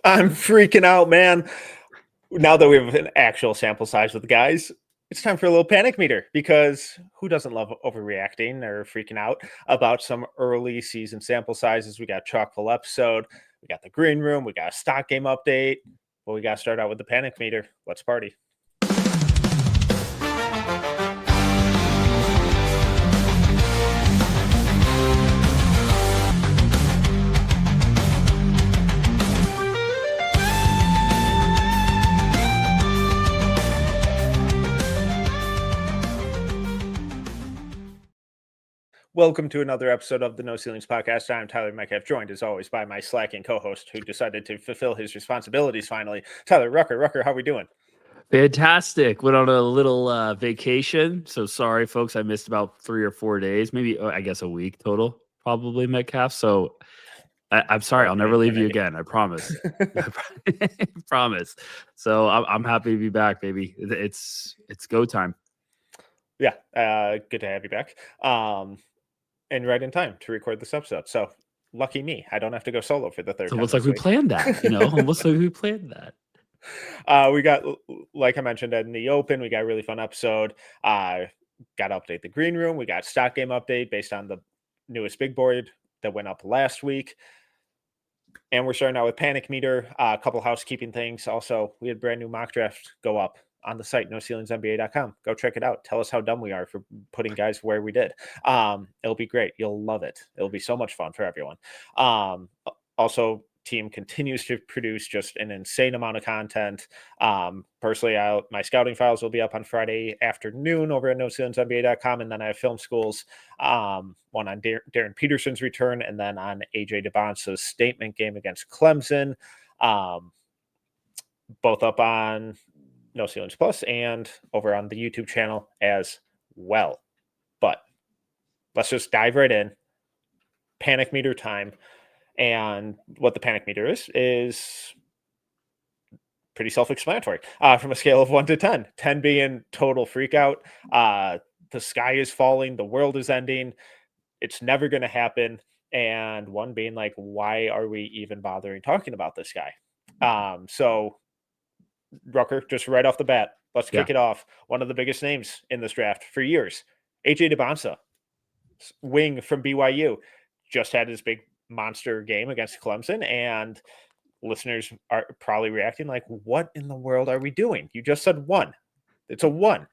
I'm freaking out, man. Now that we have an actual sample size with the guys, it's time for a little panic meter because who doesn't love overreacting or freaking out about some early season sample sizes? We got chock full episode, we got the green room, we got a stock game update. But we got to start out with the panic meter. Let's party. Welcome to another episode of the No Ceilings Podcast. I'm Tyler Metcalf, joined as always by my slacking co-host who decided to fulfill his responsibilities finally, Tyler Rucker. Rucker, how are we doing? Fantastic. Went on a little vacation. So sorry, folks. I missed about 3 or 4 days, maybe, I guess, a week total, probably, Metcalf. So I'm sorry. I'll never leave you again. I promise. I promise. So I'm happy to be back, baby. It's go time. Yeah, good to have you back. And right in time to record this episode. So lucky me. I don't have to go solo for the third So time. almost like we planned that, almost like we planned that. We got, like I mentioned in the open, we got a really fun episode. Got to update the green room. We got stock game update based on the newest big board that went up last week. And we're starting out with panic meter, a couple housekeeping things. Also, we had brand new mock draft go up on the site, noceilingsnba.com. Go check it out. Tell us how dumb we are for putting guys where we did. It'll be great. You'll love it. It'll be so much fun for everyone. Also, team continues to produce just an insane amount of content. Personally, my scouting files will be up on Friday afternoon over at noceilingsnba.com, and then I have film schools, one on Darren Peterson's return, and then on AJ Dybantsa's statement game against Clemson, both up on No Ceilings Plus and over on the YouTube channel as well. But let's just dive right in. Panic meter time. And what the panic meter is pretty self-explanatory. From a scale of 1 to 10, 10 being total freak out. The sky is falling. The world is ending. It's never going to happen. And 1 being like, why are we even bothering talking about this guy? So Rucker, just right off the bat, let's kick it off. One of the biggest names in this draft for years, AJ Dybantsa, wing from BYU, just had his big monster game against Clemson, and listeners are probably reacting like, what in the world are we doing? You just said 1. It's a 1.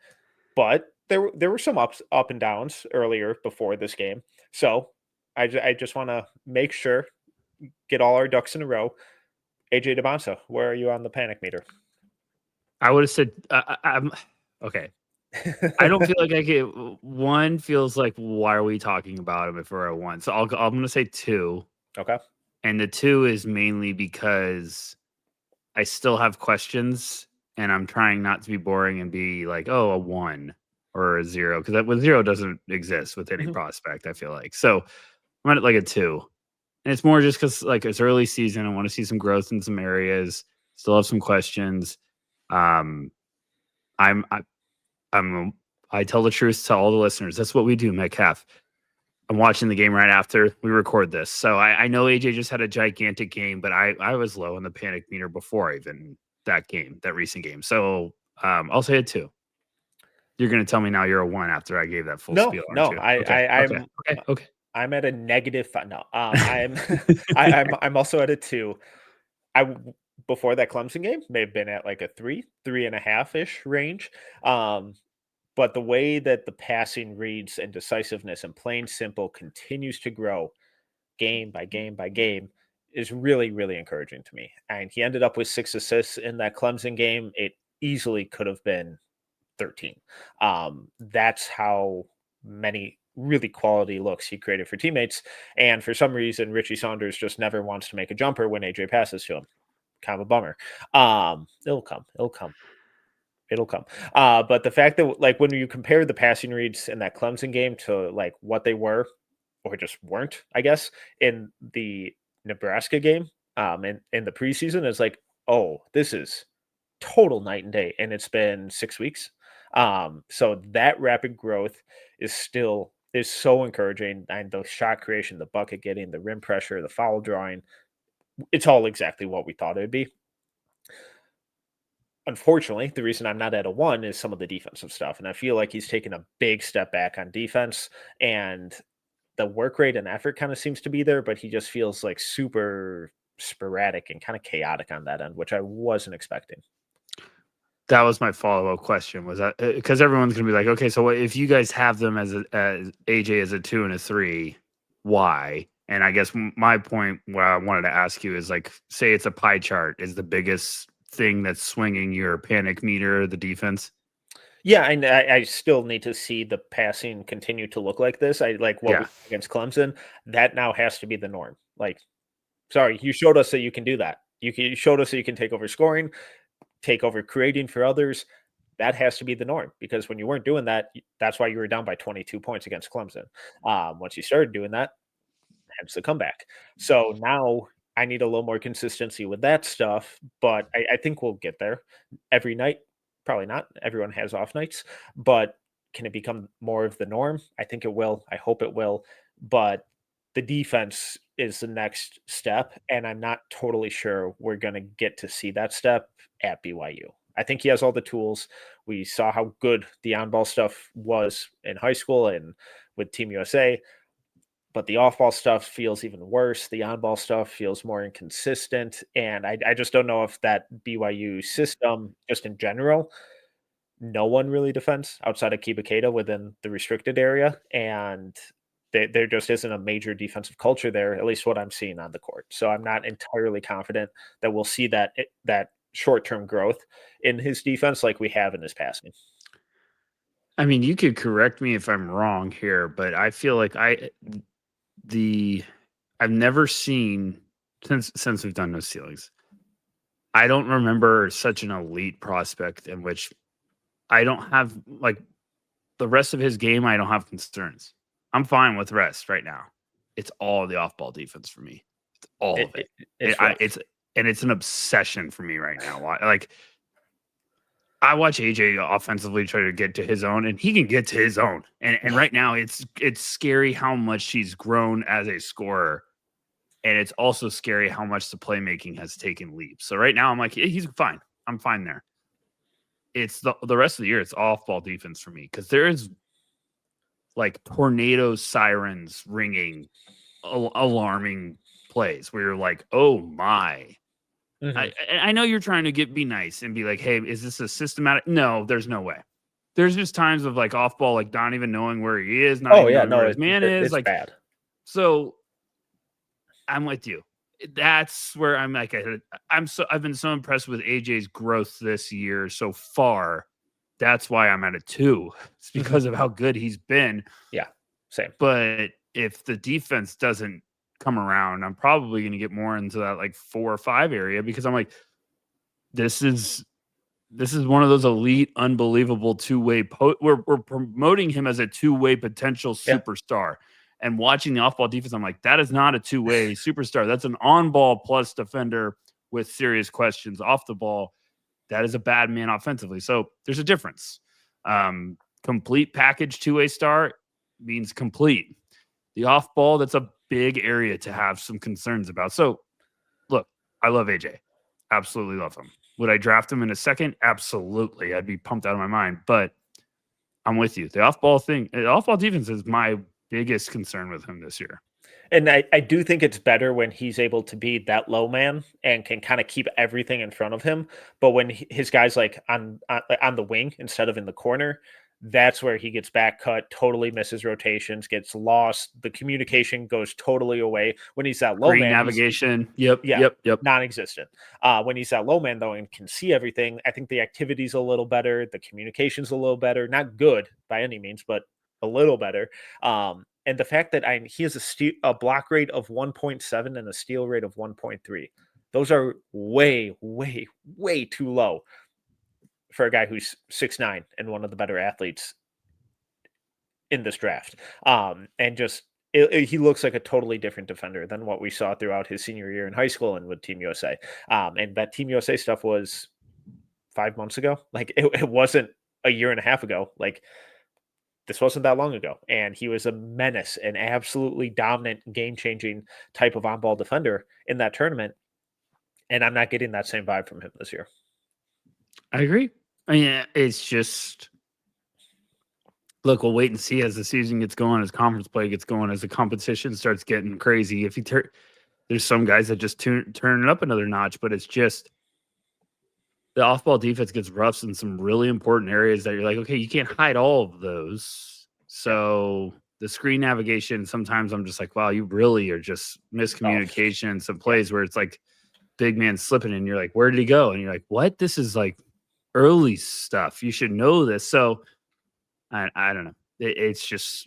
But there were some up and downs earlier before this game. So I just want to make sure, get all our ducks in a row. AJ Dybantsa, where are you on the panic meter? I would have said, I'm okay. I don't feel like I get 1. Feels like, why are we talking about him if we're at 1? So I'm going to say 2. Okay. And the 2 is mainly because I still have questions, and I'm trying not to be boring and be like, oh, a 1 or a 0, because with 0 doesn't exist with any prospect, I feel like. So I'm at like a 2. And it's more just because like it's early season. I want to see some growth in some areas. Still have some questions. I tell the truth to all the listeners. That's what we do, Metcalf. I'm watching the game right after we record this. So I know AJ just had a gigantic game, but I was low on the panic meter before even that recent game. So I'll say a 2. You're going to tell me now you're a 1 after I gave that full spiel. No, Okay. I'm at a -5. No, I'm also at a 2. Before that Clemson game may have been at like a 3.5-ish range. But the way that the passing reads and decisiveness and plain simple continues to grow game by game by game is really, really encouraging to me. And he ended up with 6 assists in that Clemson game. It easily could have been 13. That's how many really quality looks he created for teammates. And for some reason, Richie Saunders just never wants to make a jumper when AJ passes to him. Kind of a bummer. It'll come. But the fact that, like, when you compare the passing reads in that Clemson game to like what they were or just weren't, I guess, in the Nebraska game, in the preseason, it's like, oh, this is total night and day. And it's been 6 weeks. So that rapid growth is so encouraging. And the shot creation, the bucket getting, the rim pressure, the foul drawing, it's all exactly what we thought it would be. Unfortunately, the reason I'm not at a 1 is some of the defensive stuff, and I feel like he's taken a big step back on defense, and the work rate and effort kind of seems to be there, but he just feels like super sporadic and kind of chaotic on that end, which I wasn't expecting. That was my follow-up question, was that because everyone's gonna be like, okay, so if you guys have them as AJ as a 2 and a 3, why? And I guess my point, what I wanted to ask you is, like, say it's a pie chart, is the biggest thing that's swinging your panic meter the defense? Yeah, and I still need to see the passing continue to look like this. I like what we Yeah. did against Clemson. That now has to be the norm. Like, sorry, you showed us that you can do that. You showed us that you can take over scoring, take over creating for others. That has to be the norm, because when you weren't doing that, that's why you were down by 22 points against Clemson. Once you started doing that, hence the comeback. So now I need a little more consistency with that stuff, but I think we'll get there every night. Probably not. Everyone has off nights, but can it become more of the norm? I think it will. I hope it will. But the defense is the next step, and I'm not totally sure we're going to get to see that step at BYU. I think he has all the tools. We saw how good the on ball stuff was in high school and with Team USA, but the off-ball stuff feels even worse. The on-ball stuff feels more inconsistent, and I just don't know if that BYU system, just in general, no one really defends outside of Kibakeda within the restricted area, and there just isn't a major defensive culture there, at least what I'm seeing on the court. So I'm not entirely confident that we'll see that short-term growth in his defense like we have in his passing. I mean, you could correct me if I'm wrong here, but I feel like I've never seen, since we've done no ceilings, I don't remember such an elite prospect in which I don't have, like, the rest of his game, I don't have concerns. I'm fine with rest right now. It's all the off-ball defense for me. It's all of it. It's an obsession for me right now. Like, I watch AJ offensively try to get to his own, and he can get to his own. And right now, it's scary how much he's grown as a scorer, and it's also scary how much the playmaking has taken leaps. So right now, I'm like, he's fine. I'm fine there. It's the rest of the year, it's off-ball defense for me, because there is, like, tornado sirens ringing, alarming plays where you're like, oh my. Mhm. I know you're trying to be nice and be like, hey, is this a systematic? No, there's no way. There's just times of, like, off ball, like, not even knowing where he is, not Oh, even yeah, knowing no, where his man is. it's Like, bad. so I'm with you. That's where I'm like, I've been so impressed with AJ's growth this year so far. That's why I'm at a 2. It's because of how good he's been. Yeah, same. But if the defense doesn't come around, I'm probably going to get more into that, like, 4 or 5 area, because I'm like, this is one of those elite, unbelievable two-way. We're promoting him as a two-way potential Yeah. superstar, and watching the off-ball defense, I'm like, that is not a two-way superstar. That's an on-ball plus defender with serious questions. Off the ball, that is a bad man offensively. So there's a difference. Complete package two-way star means complete. The off-ball, that's a big area to have some concerns about. So, look, I love AJ. Absolutely love him. Would I draft him in a second? Absolutely. I'd be pumped out of my mind. But I'm with you. The off-ball defense is my biggest concern with him this year. And I do think it's better when he's able to be that low man and can kind of keep everything in front of him. But when his guys like on the wing instead of in the corner, that's where he gets back cut, totally misses rotations, gets lost. The communication goes totally away. When he's that low Screen man, navigation. Yep. non-existent. When he's that low man though and can see everything, I think the activity's a little better, the communication's a little better. Not good by any means, but a little better. And the fact that he has a block rate of 1.7 and a steal rate of 1.3, those are way, way, way too low for a guy who's 6'9" and one of the better athletes in this draft. And just he looks like a totally different defender than what we saw throughout his senior year in high school and with Team USA. And that Team USA stuff was 5 months ago. Like it wasn't a year and a half ago. Like this wasn't that long ago. And he was a menace, an absolutely dominant, game-changing type of on-ball defender in that tournament. And I'm not getting that same vibe from him this year. I agree. I mean, it's just look. We'll wait and see as the season gets going, as conference play gets going, as the competition starts getting crazy. If there's some guys that just turn it up another notch, but it's just the off-ball defense gets rough in some really important areas that you're like, okay, you can't hide all of those. So the screen navigation, sometimes I'm just like, wow, you really are just miscommunication. Some plays where it's like big man slipping and you're like, where did he go? And you're like, what? This is like early stuff. You should know this. So I don't know. It's just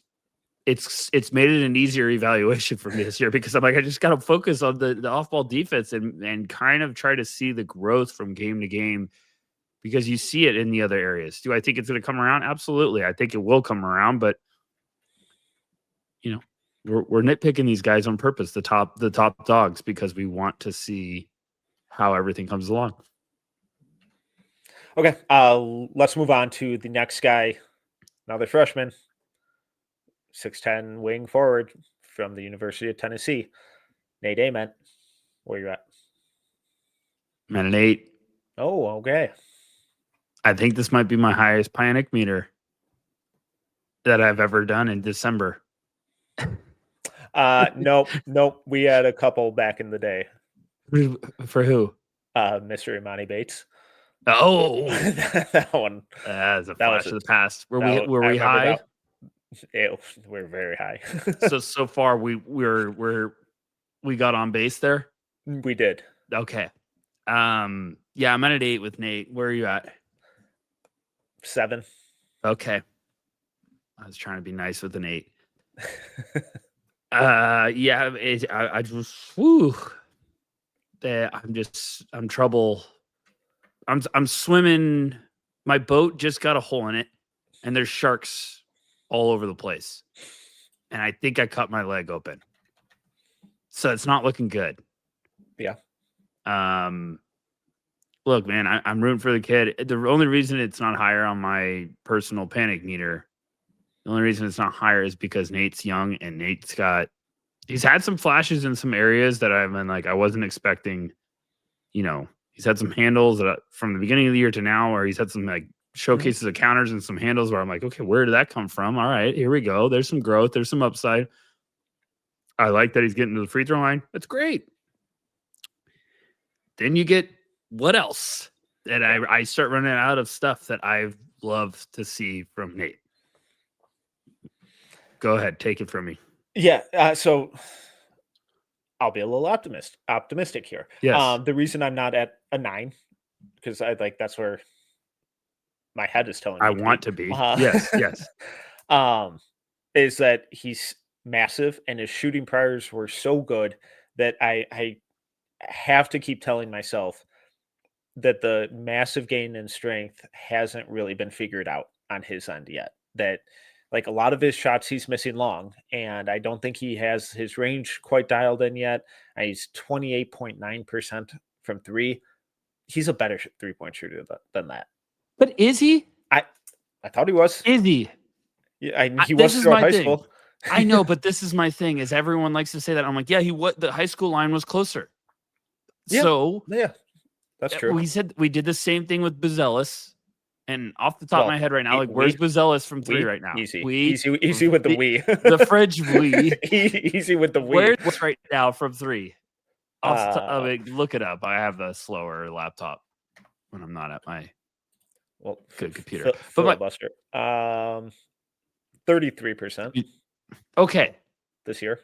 it's made it an easier evaluation for me this year because I'm like, I just got to focus on the off-ball defense and kind of try to see the growth from game to game because you see it in the other areas. Do I think it's going to come around? Absolutely. I think it will come around, but you know, we're nitpicking these guys on purpose, the top dogs, because we want to see how everything comes along. Okay, let's move on to the next guy, another freshman, 6'10" wing forward from the University of Tennessee, Nate Ament. Where you at? I'm at an 8. Oh, okay. I think this might be my highest panic meter that I've ever done in December. Nope. We had a couple back in the day. For who? Mr. Imani Bates. Oh, that one. That's a flash of the past. Were we high? We're very high. so far we got on base there. We did. Okay. Yeah, I'm at an 8 with Nate. Where are you at? 7. Okay. I was trying to be nice with an 8. Yeah, I just I'm trouble. I'm swimming. My boat just got a hole in it, and there's sharks all over the place. And I think I cut my leg open. So it's not looking good. Yeah. Look, man, I'm rooting for the kid. The only reason it's not higher on my personal panic meter, the only reason it's not higher is because Nate's young and he's had some flashes in some areas that I've been like, I wasn't expecting, he's had some handles that from the beginning of the year to now, or he's had some like showcases of counters and some handles where I'm like, okay, where did that come from? All right, here we go. There's some growth. There's some upside. I like that he's getting to the free throw line. That's great. Then you get what else? And I start running out of stuff that I've loved to see from Nate. Go ahead. Take it from me. Yeah. So I'll be a little optimistic here. Yes. The reason I'm not at a 9, because that's where my head is telling me I want to be. Yes. Is that he's massive and his shooting priors were so good that I have to keep telling myself that the massive gain in strength hasn't really been figured out on his end yet. That like a lot of his shots, he's missing long, and I don't think he has his range quite dialed in yet. And he's 28.9% from 3. He's a better 3-point shooter than that. But is he? I thought he was. Is he? Yeah, he was throughout high school. I know, but this is my thing. Is everyone likes to say that? I'm like, yeah, the high school line was closer. Yeah, so yeah, that's true. We said we did the same thing with Bazelis, and off the top of my head right now, like, where's Bazelis from 3 right now? Easy with the we. The fridge we. Easy with the we. Where's right now from 3? Look it up. I have a slower laptop when I'm not at my good computer. Filibuster. 33%. Okay. This year.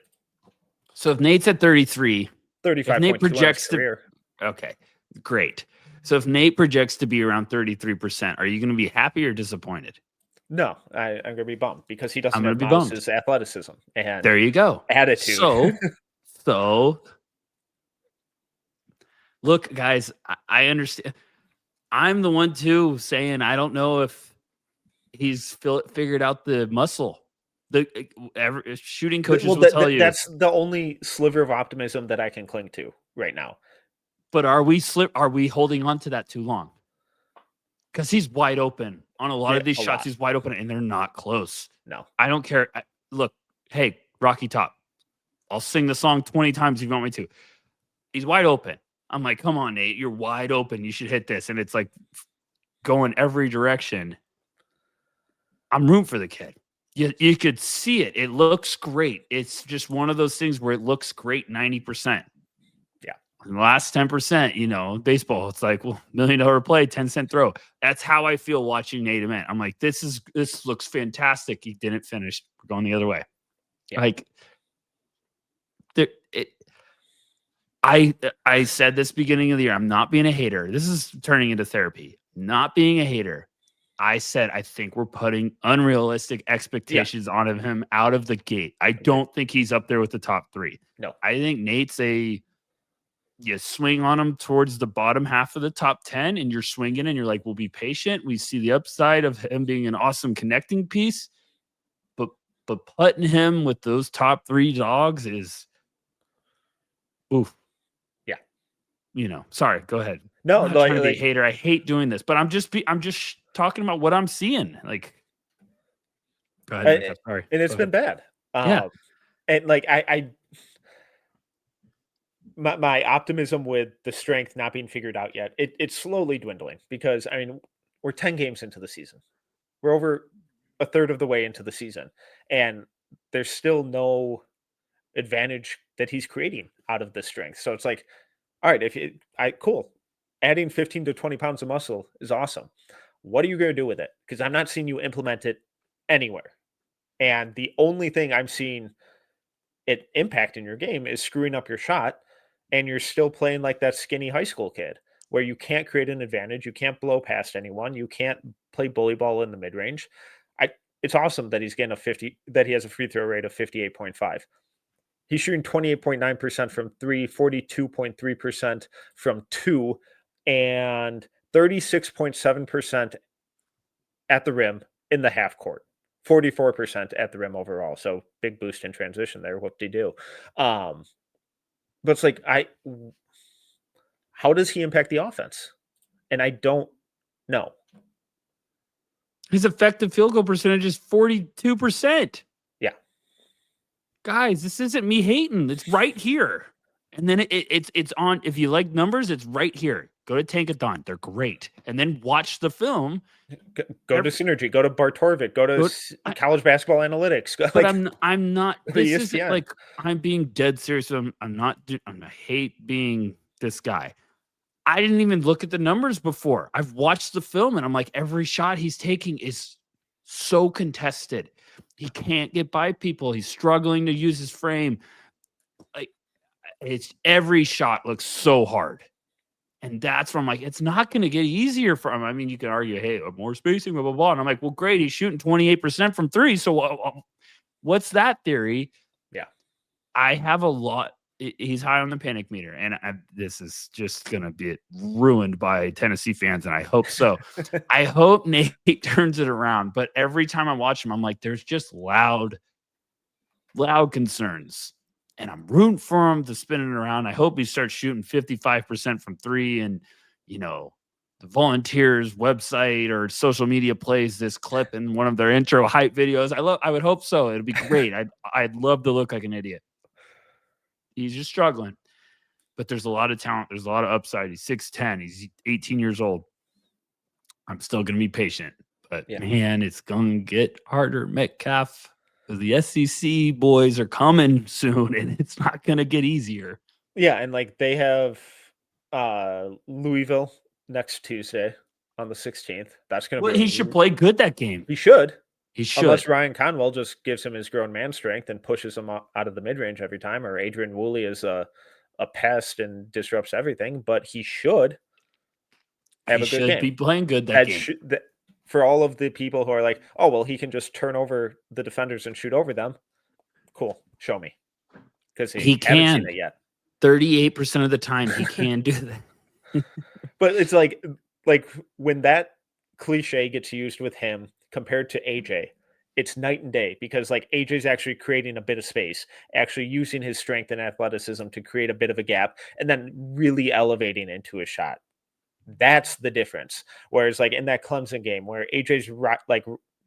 So if Nate's at 33, 35. Nate projects to. Okay, great. So if Nate projects to be around 33%, are you going to be happy or disappointed? No, I'm going to be bummed because he doesn't have his athleticism. And there you go. Attitude. So look, guys, I understand. I'm the one too saying I don't know if he's figured out the muscle. The shooting coaches will tell you that's the only sliver of optimism that I can cling to right now. But are we holding on to that too long? Because he's wide open on a lot of these shots. He's wide open, and they're not close. No, I don't care. Look, hey, Rocky Top, I'll sing the song 20 times if you want me to. He's wide open. I'm like, come on, Nate, you're wide open. You should hit this. And it's like going every direction. I'm rooting for the kid. You could see it. It looks great. It's just one of those things where it looks great 90%. Yeah. And the last 10%, baseball, it's like, well, $1 million play, 10-cent throw. That's how I feel watching Nate Ament. I'm like, this looks fantastic. He didn't finish. We're going the other way. Yeah. Like, I said this beginning of the year. I'm not being a hater. This is turning into therapy. Not being a hater. I said, I think we're putting unrealistic expectations on him out of the gate. I don't think he's up there with the top 3. No. I think Nate's you swing on him towards the bottom half of the top 10 and you're swinging and you're like, we'll be patient. We see the upside of him being an awesome connecting piece. But putting him with those top 3 dogs is oof. Yeah. Sorry, go ahead. No, I'm not trying to be a hater. I hate doing this, but I'm just talking about what I'm seeing. Like, go ahead. Sorry. And it's been bad. Yeah. And my optimism with the strength not being figured out yet, it's slowly dwindling because we're 10 games into the season. We're over a third of the way into the season, and there's still no advantage that he's creating out of this strength. So it's like, all right, cool. Adding 15 to 20 pounds of muscle is awesome. What are you going to do with it? Because I'm not seeing you implement it anywhere. And the only thing I'm seeing it impact in your game is screwing up your shot, and you're still playing like that skinny high school kid where you can't create an advantage, you can't blow past anyone, you can't play bully ball in the mid-range. It's awesome that he's getting that he has a free throw rate of 58.5. He's shooting 28.9% from 3, 42.3% from 2, and 36.7% at the rim in the half court. 44% at the rim overall. So big boost in transition there. Whoop-de-doo. But it's like, how does he impact the offense? And I don't know. His effective field goal percentage is 42%. Yeah. Guys, this isn't me hating. It's right here. And then it's on. If you like numbers, it's right here. Go to Tankathon. They're great. And then watch the film. Go to Synergy. Go to Bartorvik. Go to College Basketball Analytics. But I'm not. This isn't like I'm being dead serious. I hate being this guy. I didn't even look at the numbers before. I've watched the film and I'm like, every shot he's taking is so contested. He can't get by people. He's struggling to use his frame. Like, it's every shot looks so hard. And that's where I'm like, it's not going to get easier for him. I mean, you can argue, hey, more spacing, blah, blah, blah. And I'm like, well, great. He's shooting 28% from 3. So what's that theory? Yeah. I have a lot. He's high on the panic meter, and this is just going to be ruined by Tennessee fans, and I hope so. I hope Nate turns it around, but every time I watch him, I'm like, there's just loud concerns, and I'm rooting for him to spin it around. I hope he starts shooting 55% from 3, and, the Volunteers website or social media plays this clip in one of their intro hype videos. I would hope so. It'd be great. I'd love to look like an idiot. He's just struggling, but there's a lot of talent. There's a lot of upside. He's 6'10". He's 18 years old. I'm still going to be patient, but man, it's going to get harder. Metcalf, the SEC boys are coming soon, and it's not going to get easier. Yeah, and they have Louisville next Tuesday on the 16th. That's going to be. He should play good that game. He should. He should. Unless Ryan Conwell just gives him his grown man strength and pushes him out of the mid-range every time, or Adrian Woolley is a pest and disrupts everything, but he should have a good game. Be playing good that game. For all of the people who are like, oh, well, he can just turn over the defenders and shoot over them. Cool. Show me. Because he can. Haven't seen it yet. 38% of the time he can do that. But it's like when that cliche gets used with him compared to AJ, it's night and day, because AJ's actually creating a bit of space, actually using his strength and athleticism to create a bit of a gap, and then really elevating into his shot. That's the difference. Whereas in that Clemson game where AJ's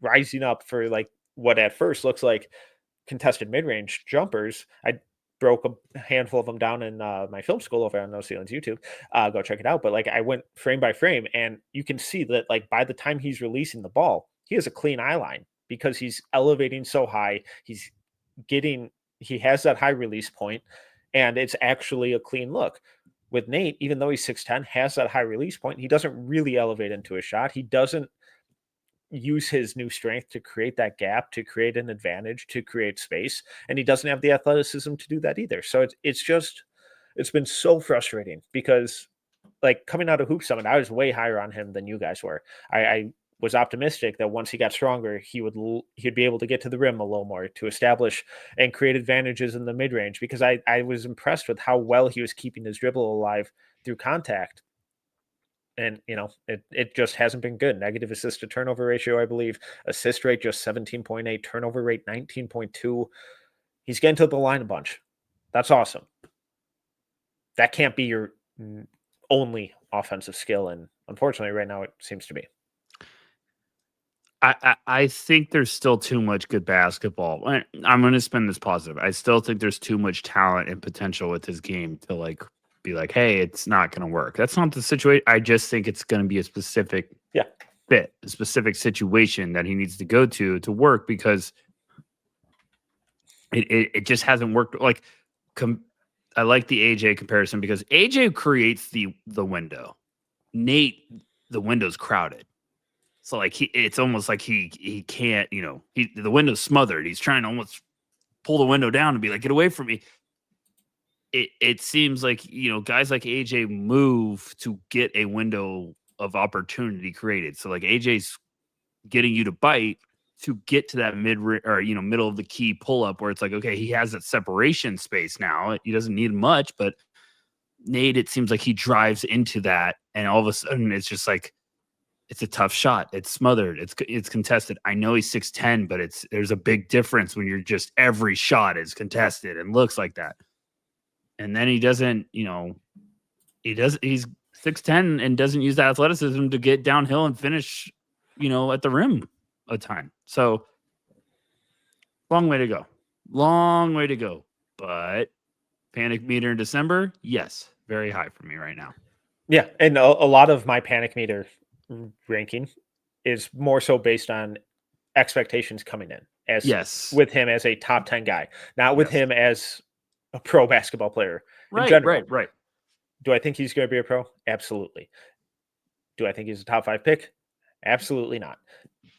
rising up for what at first looks like contested mid-range jumpers, broke a handful of them down in my film school over on No Ceilings YouTube. Go check it out. But like I went frame by frame, and you can see that like by the time he's releasing the ball, he has a clean eye line because he's elevating so high. He has that high release point, and it's actually a clean look. With Nate, even though he's 6'10", has that high release point, he doesn't really elevate into a shot. He doesn't use his new strength to create that gap, to create an advantage, to create space, and he doesn't have the athleticism to do that either. So it's been so frustrating because like coming out of Hoop Summit, I was way higher on him than you guys were. I was optimistic that once he got stronger, he'd be able to get to the rim a little more, to establish and create advantages in the mid range, because I was impressed with how well he was keeping his dribble alive through contact. And, it just hasn't been good. Negative assist to turnover ratio, I believe. Assist rate just 17.8, turnover rate 19.2. He's getting to the line a bunch. That's awesome. That can't be your only offensive skill. And unfortunately, right now, it seems to be. I think there's still too much good basketball. I'm going to spin this positive. I still think there's too much talent and potential with his game to like be like, hey, it's not going to work. That's not the situation. I just think it's going to be a specific fit, a specific situation that he needs to go to work, because it just hasn't worked. Like, I like the AJ comparison because AJ creates the window. Nate, the window's crowded. So like it's almost like he can't, the window's smothered. He's trying to almost pull the window down and be like, get away from me. It seems like, guys like AJ move to get a window of opportunity created. So like AJ's getting you to bite to get to that middle of the key pull up where it's like, okay, he has that separation space now. He doesn't need much, but Nate, it seems like he drives into that, and all of a sudden it's just like, it's a tough shot. It's smothered. It's contested. I know he's 6'10", but there's a big difference when you're just every shot is contested and looks like that. And then he doesn't, he's 6'10" and doesn't use that athleticism to get downhill and finish, at the rim a time. So long way to go. Long way to go. But panic meter in December, yes, very high for me right now. Yeah, and a lot of my panic meter ranking is more so based on expectations coming in, with him as a top 10 guy, not with him as a pro basketball player in general. Right. Do I think he's going to be a pro? Absolutely. Do I think he's a top 5 pick? Absolutely not.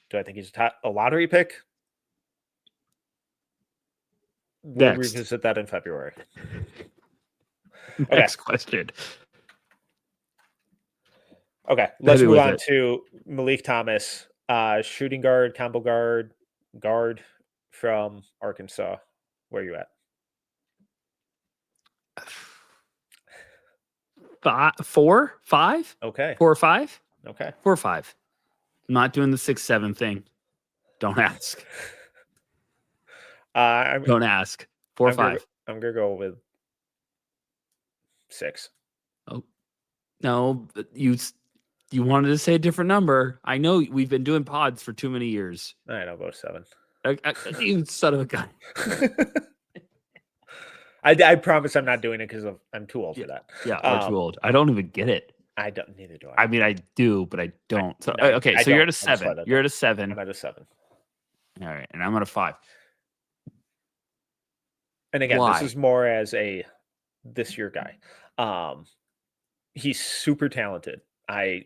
Do I think he's a lottery pick? We'll revisit that in February. Next question. Okay, let's move on to Meleek Thomas, shooting guard, combo guard from Arkansas. Where are you at? 4, 5? Okay. 4 or 5? Okay. 4 or 5. I'm not doing the 6-7 thing. Don't ask. Don't ask. 4 or 5. I'm gonna go with 6. Oh no, you wanted to say a different number. I know we've been doing pods for too many years. All right, I'll go 7. You son of a gun. I promise I'm not doing it because I'm too old for that. Yeah, we're too old. I don't even get it. Neither do I. I mean, I do, but I don't. So you're at a 7. You're at a 7. I'm at a 7. All right, and I'm at a 5. And again, this is more as a this year guy. He's super talented. I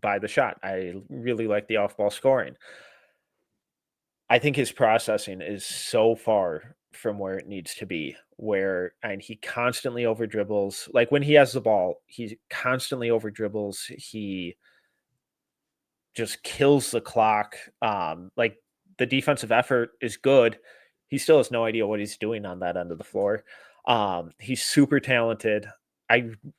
buy the shot. I really like the off-ball scoring. I think his processing is so far from where it needs to be, and he constantly over dribbles. Like when he has the ball, he constantly over dribbles. He just kills the clock. Like the defensive effort is good. He still has no idea what he's doing on that end of the floor. He's super talented.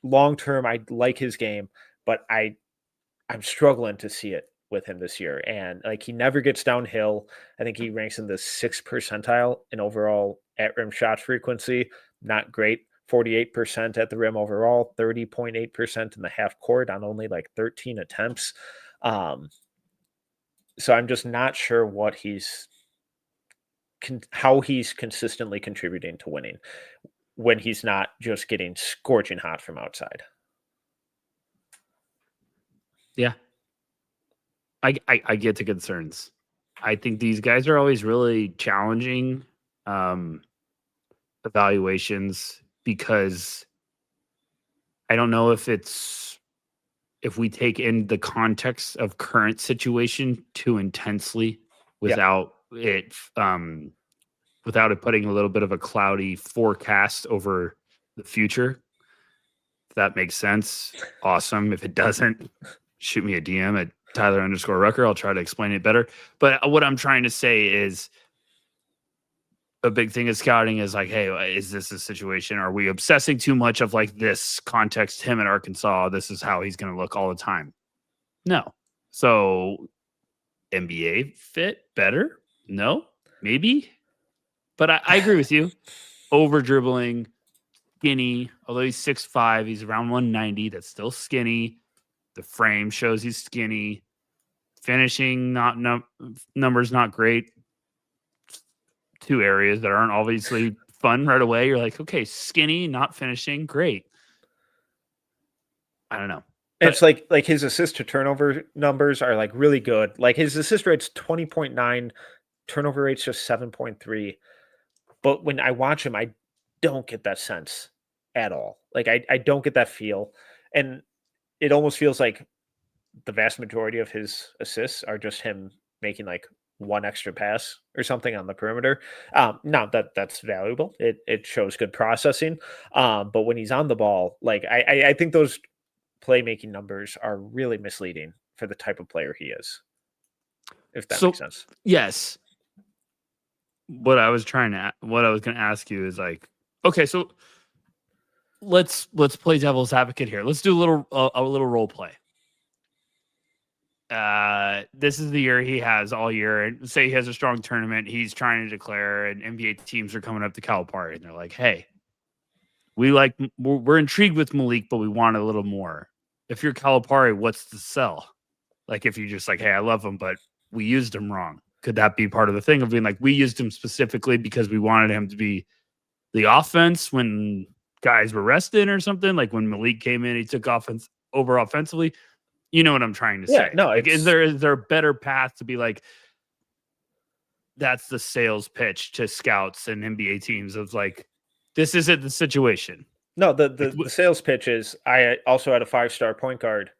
Long term, I like his game, but I'm struggling to see it with him this year. And like he never gets downhill. I think he ranks in the 6th percentile in overall at rim shot frequency. Not great. 48% at the rim overall, 30.8% in the half court on only like 13 attempts. So I'm just not sure how he's consistently contributing to winning. when he's not just getting scorching hot from outside. Yeah. I get the concerns. I think these guys are always really challenging evaluations because I don't know if we take in the context of current situation too intensely without it putting a little bit of a cloudy forecast over the future. If that makes sense, awesome. If it doesn't, shoot me a DM at Tyler_Rucker. I'll try to explain it better. But what I'm trying to say is a big thing of scouting is like, hey, is this a situation? Are we obsessing too much of like this context, him in Arkansas, this is how he's going to look all the time? No. So NBA fit better? No, maybe. But I agree with you. Over dribbling, skinny, although he's 6'5", he's around 190. That's still skinny. The frame shows he's skinny. Finishing, numbers not great. Two areas that aren't obviously fun right away. You're like, okay, skinny, not finishing, great. I don't know. It's like his assist to turnover numbers are like really good. Like his assist rate's 20.9, turnover rate's just 7.3. But when I watch him, I don't get that sense at all. Like I don't get that feel. And it almost feels like the vast majority of his assists are just him making like one extra pass or something on the perimeter. Not that that's valuable. It shows good processing. But when he's on the ball, like I think those playmaking numbers are really misleading for the type of player he is. If that makes sense. Yes. What I was going to ask you is like, okay, so let's play devil's advocate here. Let's do a little role play. This is the year he has all year, and say he has a strong tournament, he's trying to declare, and NBA teams are coming up to Calipari, and they're like, hey, we're intrigued with Meleek, but we want a little more. If you're Calipari, what's the sell? Like if you're just like, hey, I love him, but we used him wrong. Could that be part of the thing of being like, we used him specifically because we wanted him to be the offense when guys were rested or something? Like when Meleek came in, he took offense over offensively. You know what I'm trying to say? No, like, is there a better path to be like, that's the sales pitch to scouts and NBA teams of like, this isn't the situation. No, the sales pitch is I also had a 5-star point guard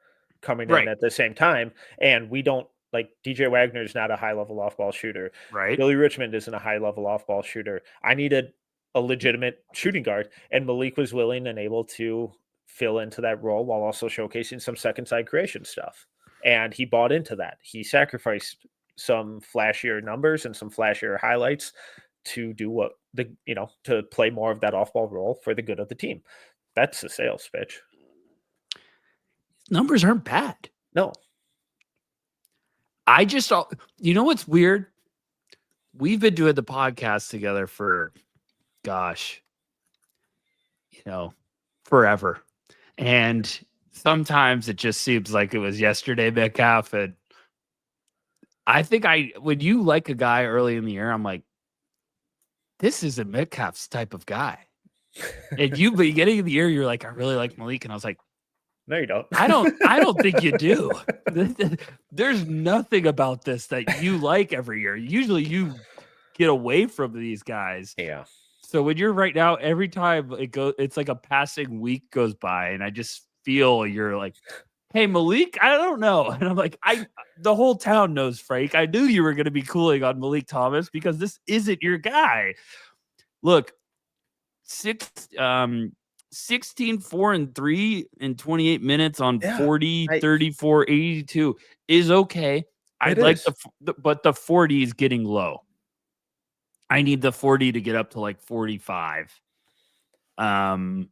coming in at the same time, and we don't like DJ Wagner is not a high level off ball shooter. Right. Billy Richmond isn't a high level off ball shooter. I needed a legitimate shooting guard, and Meleek was willing and able to fill into that role while also showcasing some second side creation stuff. And he bought into that. He sacrificed some flashier numbers and some flashier highlights to do to play more of that off ball role for the good of the team. That's the sales pitch. Numbers aren't bad. No. You know what's weird? We've been doing the podcast together for, forever. And sometimes it just seems like it was yesterday, Metcalf. And I think when you like a guy early in the year, I'm like, this is a Metcalf's type of guy. And you beginning of the year, you're like, I really like Meleek. And I was like, no, you don't. I don't think you do. There's nothing about this that you like every year. Usually you get away from these guys. Yeah. So when you're right now, every time it's like a passing week goes by, and I just feel you're like, hey, Meleek, I don't know. And I'm like, the whole town knows, Frank. I knew you were going to be cooling on Meleek Thomas because this isn't your guy. Look, 16, 4, and 3 in 28 minutes on 40, 34, 82 is okay. But the 40 is getting low. I need the 40 to get up to like 45. But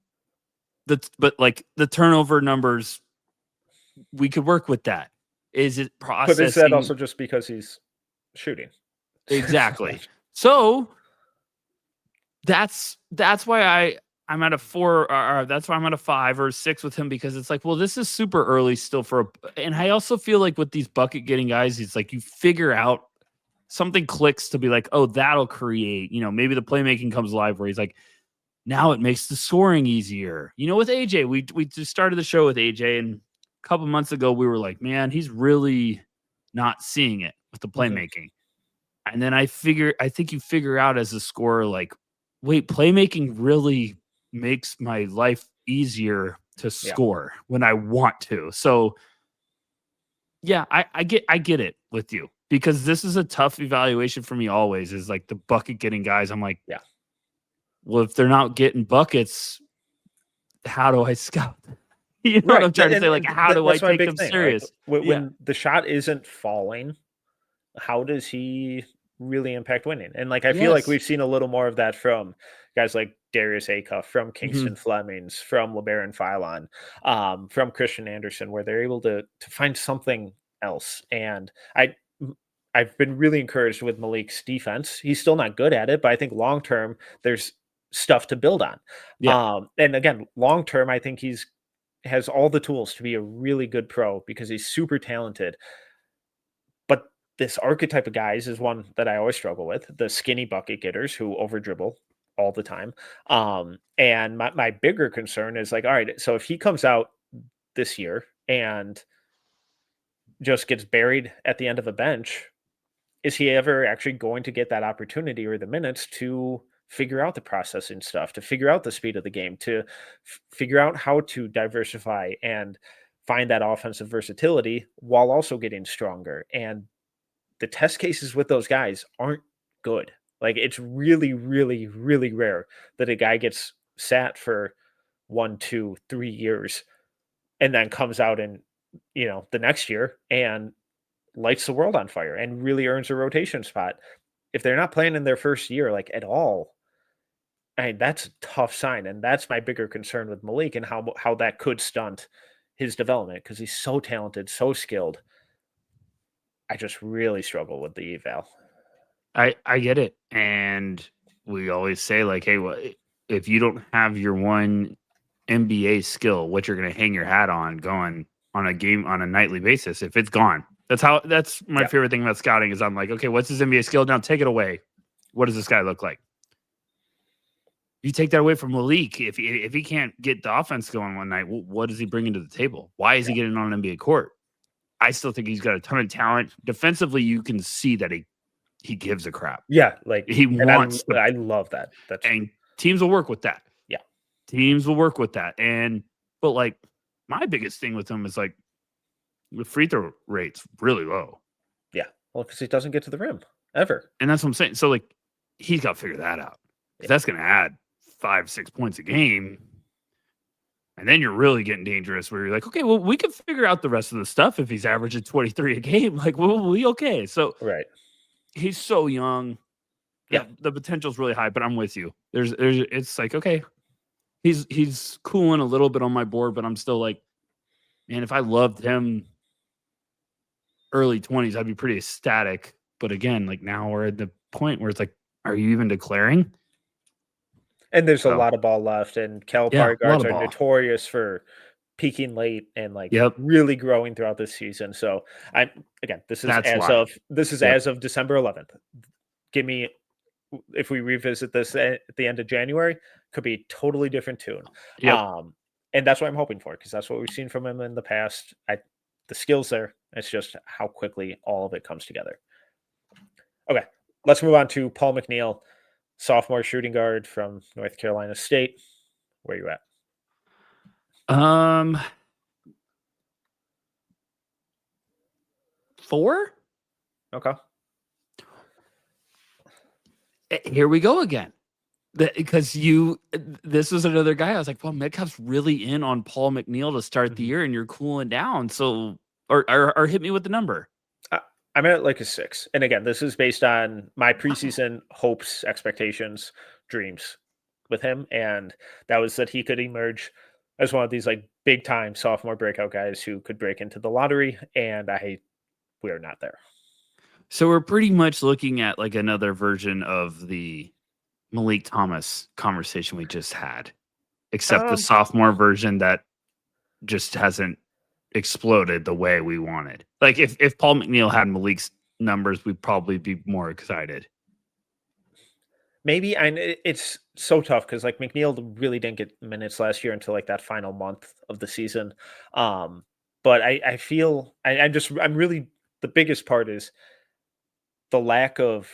like the turnover numbers, we could work with that. Is it processing? But is that also just because he's shooting? Exactly. So that's why I'm at a 4, or that's why I'm at a 5 or 6 with him, because it's like, well, this is super early still and I also feel like with these bucket getting guys, it's like you figure out something clicks to be like, oh, that'll create, maybe the playmaking comes alive where he's like, now it makes the scoring easier. With AJ, we just started the show with AJ, and a couple months ago we were like, man, he's really not seeing it with the playmaking. And then I think you figure out as a scorer, like, wait, playmaking really makes my life easier to score when I want to. So yeah, I get it with you, because this is a tough evaluation for me always, is like the bucket getting guys. I'm like, well, if they're not getting buckets, how do I scout? You know what I'm trying to say? Like, how do I take them serious? Right? When the shot isn't falling, how does he really impact winning? And like, I feel like we've seen a little more of that from guys like Darius Acuff, from Kingston Flemings, from LeBaron Philon, from Christian Anderson, where they're able to find something else. And I've been really encouraged with Meleek's defense. He's still not good at it, but I think long term there's stuff to build on. And again, long term, I think has all the tools to be a really good pro, because he's super talented. But this archetype of guys is one that I always struggle with: the skinny bucket getters who over dribble all the time. And my bigger concern is like, all right, so if he comes out this year and just gets buried at the end of a bench, is he ever actually going to get that opportunity or the minutes to figure out the processing stuff, to figure out the speed of the game, to figure out how to diversify and find that offensive versatility while also getting stronger? And the test cases with those guys aren't good. Like, it's really, really, really rare that a guy gets sat for 1, 2, 3 years and then comes out in, the next year and lights the world on fire and really earns a rotation spot. If they're not playing in their first year, like, at all, I mean, that's a tough sign. And that's my bigger concern with Meleek, and how that could stunt his development, because he's so talented, so skilled. I just really struggle with the eval. I get it. And we always say, like, hey, well, if you don't have your one NBA skill, what you're going to hang your hat on going on a game on a nightly basis, if it's gone. That's my favorite thing about scouting, is I'm like, okay, what's his NBA skill? Now take it away. What does this guy look like? You take that away from Meleek. If he can't get the offense going one night, what does he bring into the table? Why is he getting on an NBA court? I still think he's got a ton of talent. Defensively, you can see that he gives a crap. Yeah, like, he wants. I love that. And teams will work with that. Yeah, teams will work with that. But like, my biggest thing with him is like, the free throw rate's really low. Yeah, well, because he doesn't get to the rim ever, and that's what I'm saying. So like, he's got to figure that out. That's going to add 5-6 points a game. And then you're really getting dangerous, where you're like, okay, well, we can figure out the rest of the stuff. If he's averaging 23 a game, like, we'll be okay. So he's so young. Yeah, the potential's really high, but I'm with you. It's like, okay, he's cooling a little bit on my board, but I'm still like, man, if I loved him early 20s, I'd be pretty ecstatic. But again, like, now we're at the point where it's like, are you even declaring? And there's a lot of ball left, and Calipari guards are notorious for peaking late and like really growing throughout this season. So this is as of December 11th. Give me, if we revisit this at the end of January, could be a totally different tune. And that's what I'm hoping for, because that's what we've seen from him in the past. The skills there. It's just how quickly all of it comes together. Okay, let's move on to Paul McNeil, sophomore shooting guard from North Carolina State. Where are you at? 4. Okay. Here we go again. Because this was another guy. I was like, well, Metcalf's really in on Paul McNeil to start the year, and you're cooling down. So, or hit me with the number. I'm at like a 6. And again, this is based on my preseason hopes, expectations, dreams with him. And that was that he could emerge as one of these like big time sophomore breakout guys who could break into the lottery. And we are not there. So we're pretty much looking at like another version of the Meleek Thomas conversation we just had, except the sophomore version that just hasn't exploded the way we wanted. Like, if Paul McNeil had Meleek's numbers, we'd probably be more excited. Maybe, and it's so tough because like McNeil really didn't get minutes last year until like that final month of the season. Um, but I feel I'm really the biggest part is the lack of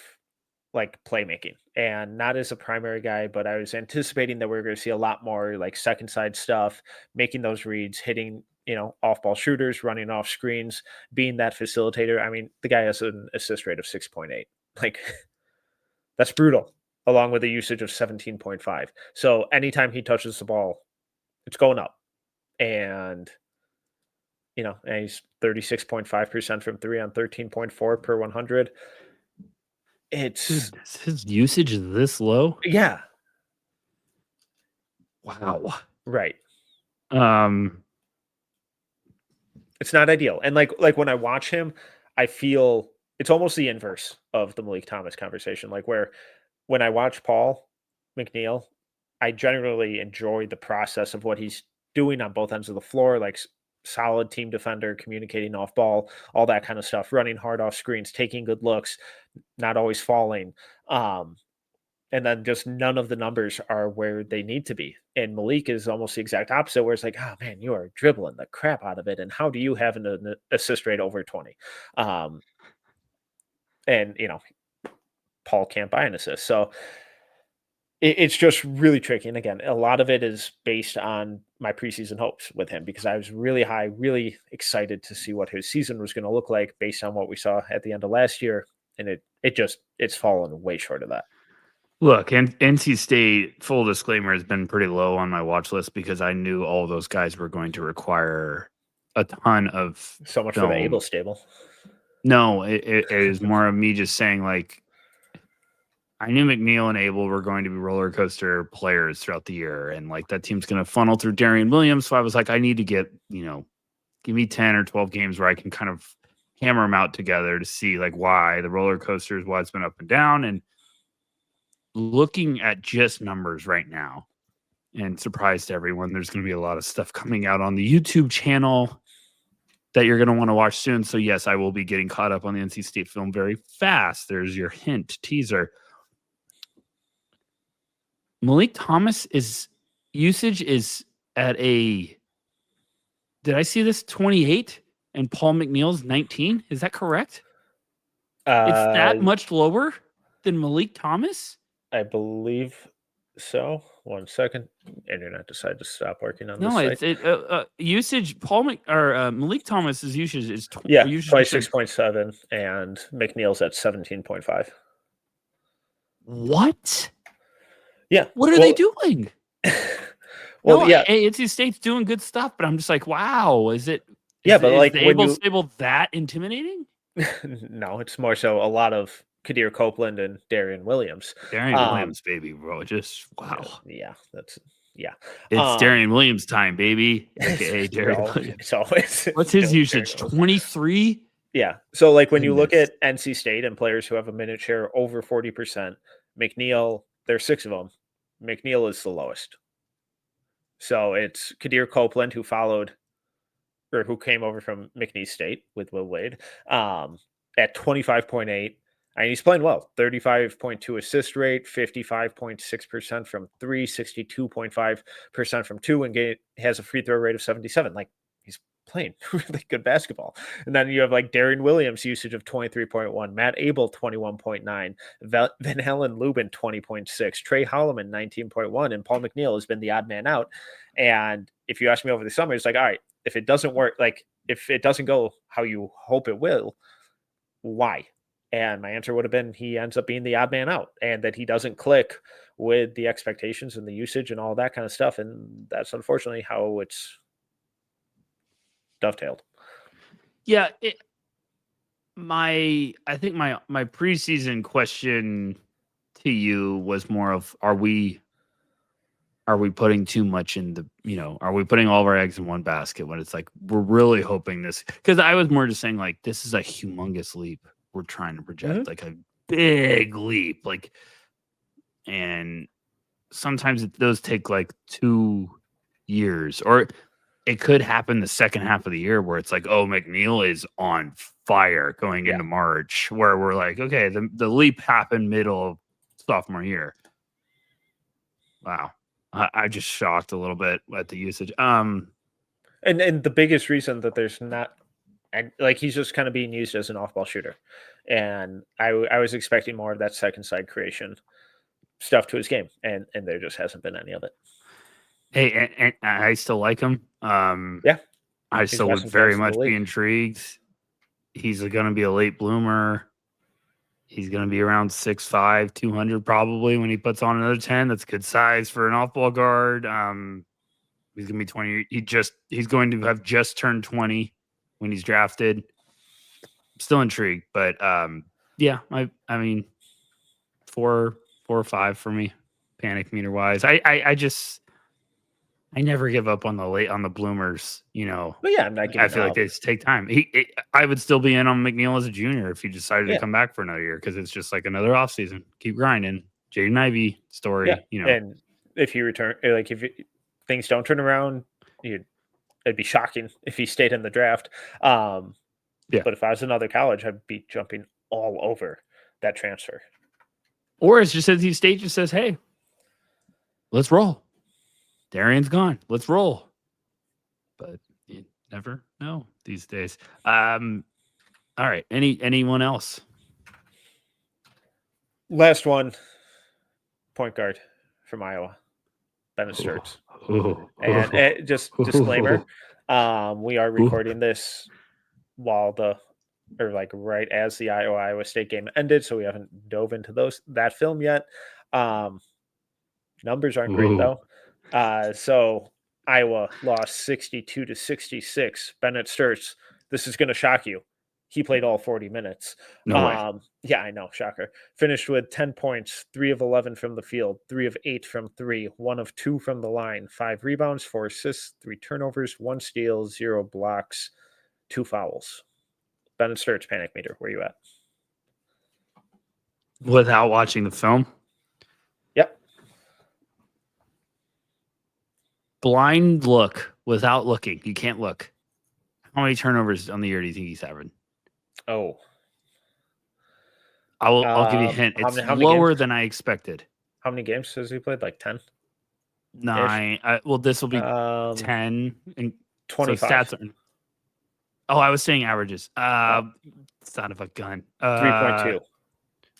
like playmaking, and not as a primary guy, but I was anticipating that we were going to see a lot more like second side stuff, making those reads, hitting off ball shooters, running off screens, being that facilitator. I mean, the guy has an assist rate of 6.8. Like that's brutal, along with a usage of 17.5. So anytime he touches the ball, it's going up. And and he's 36.5% from three on 13.4 per 100. It's His usage is this low? yeah, Wow. right. Um, It's not ideal. And like when I watch him, I feel it's almost the inverse of the Meleek Thomas conversation. Like where when I watch Paul McNeil, I generally enjoy the process of what he's doing on both ends of the floor, like solid team defender, communicating off ball, all that kind of stuff, running hard off screens, taking good looks, not always falling. Um, and then just none of the numbers are where they need to be. And Meleek is almost the exact opposite, where it's like, oh man, you are dribbling the crap out of it. And how do you have an assist rate over 20? Um, and Paul can't buy an assist. So it's just really tricky. And again, a lot of it is based on my preseason hopes with him because I was really high, really excited to see what his season was going to look like based on what we saw at the end of last year. And it's fallen way short of that. Look, NC State, full disclaimer, has been pretty low on my watch list because I knew all those guys were going to require a ton of So much film. for the Able stable. No, it is more of me just saying, like, I knew McNeil and Abel were going to be roller coaster players throughout the year, and like that team's going to funnel through Darian Williams. So I was like, I need to get, give me 10 or 12 games where I can kind of hammer them out together to see like why the roller coaster is, why it's been up and down. And looking at just numbers right now, and surprise to everyone, there's going to be a lot of stuff coming out on the YouTube channel that you're going to want to watch soon. So yes, I will be getting caught up on the NC State film very fast. There's your hint, teaser. Meleek Thomas usage is at did I see this 28 and Paul McNeil's 19? Is that correct? It's that much lower than Meleek Thomas? I believe so. 1 second. Internet decided to stop working on this site. Usage. Meleek Thomas's usage is 26.7 and McNeil's at 17.5. What? Yeah. What are they doing? Well, yeah. NC State's doing good stuff, but I'm just like, wow, is the Able stable that intimidating? No, it's more so a lot of Kadir Copeland and Darian Williams. Williams, baby, bro. Just wow. Yeah, it's Darian Williams time, baby. AKA Darian Williams. It's always what's his usage? 23? Yeah. So like when you look at NC State and players who have a minute share over 40%, McNeil, there's 6 of them. McNeil is the lowest. So it's Kadir Copeland who came over from McNeese State with Will Wade at 25.8. And he's playing well. 35.2 assist rate, 55.6% from 3, 62.5% from 2, and has a free throw rate of 77. Like he's playing really good basketball. And then you have like Darian Williams usage of 23.1, Matt Abel 21.9, Van Helen Lubin 20.6, Trey Holloman 19.1, and Paul McNeil has been the odd man out. And if you ask me over the summer, it's like, all right, if it doesn't work, like if it doesn't go how you hope it will, why? And my answer would have been he ends up being the odd man out and that he doesn't click with the expectations and the usage and all that kind of stuff. And that's unfortunately how it's dovetailed. Yeah. I think my preseason question to you was more of, are we putting too much in are we putting all of our eggs in one basket when it's like, we're really hoping this, because I was more just saying like, this is a humongous leap we're trying to project, like a big leap, like, and sometimes those take like 2 years, or it could happen the second half of the year where it's like, oh, McNeil is on fire going into March, where we're like, okay, the leap happened middle of sophomore year. Wow. I just shocked a little bit at the usage. And the biggest reason that there's not, like, he's just kind of being used as an off-ball shooter, and I was expecting more of that second side creation stuff to his game, and there just hasn't been any of it. Hey, and I still like him. Yeah, I he's still would Western very Conference in the much be league. intrigued. He's going to be a late bloomer. He's going to be around 6'5", 200 probably when he puts on another 10. That's good size for an off-ball guard. He's going to be 20. He's going to have just turned 20 when he's drafted. Still intrigued, but yeah, I mean, 4 or 5 for me, panic meter wise. I never give up on the bloomers. You know, But yeah, I'm not giving I feel like up. they just take time. I would still be in on McNeil as a junior if he decided to come back for another year, because it's just like another offseason. Keep grinding. Jaden Ivey story. Yeah, You know, and if you return, like, things don't turn around, it'd be shocking if he stayed in the draft. Yeah. But if I was another college, I'd be jumping all over that transfer. Or it's just as State just says, hey, let's roll. Darian's gone. Let's roll. But you never know these days. All right. Anyone else? Last one, point guard from Iowa, Bennett Stirtz. And just disclaimer, we are recording this while right as the Iowa State game ended, so we haven't dove into that film yet. Numbers aren't great though. So Iowa lost 62-66. Bennett Stirtz, this is going to shock you. He played all 40 minutes. No way. Yeah, I know, shocker. Finished with 10 points, 3 of 11 from the field, 3 of 8 from 3, 1 of 2 from the line, 5 rebounds, 4 assists, 3 turnovers, 1 steal, 0 blocks, 2 fouls. Bennett Stirtz, panic meter, where you at? Without watching the film? Yep. Blind look without looking. You can't look. How many turnovers on the year do you think he's having? Oh. I'll give you a hint. It's lower than I expected. How many games has he played? Like 10? 9. Well, this will be 10. And 25. So stats are, I was saying averages. Son of a gun. 3.2.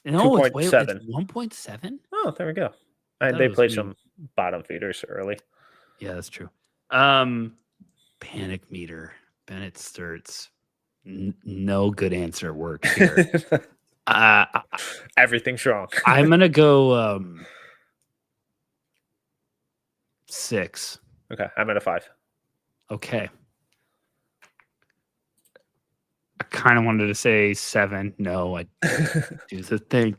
No, 2.7. It's 1.7? Oh, there we go. They played some bottom feeders early. Yeah, that's true. Panic meter. Bennett Stirtz. No good answer works here. Everything's wrong. I'm gonna go 6. Okay, I'm at a 5. Okay. I kind of wanted to say 7. No, I do the thing.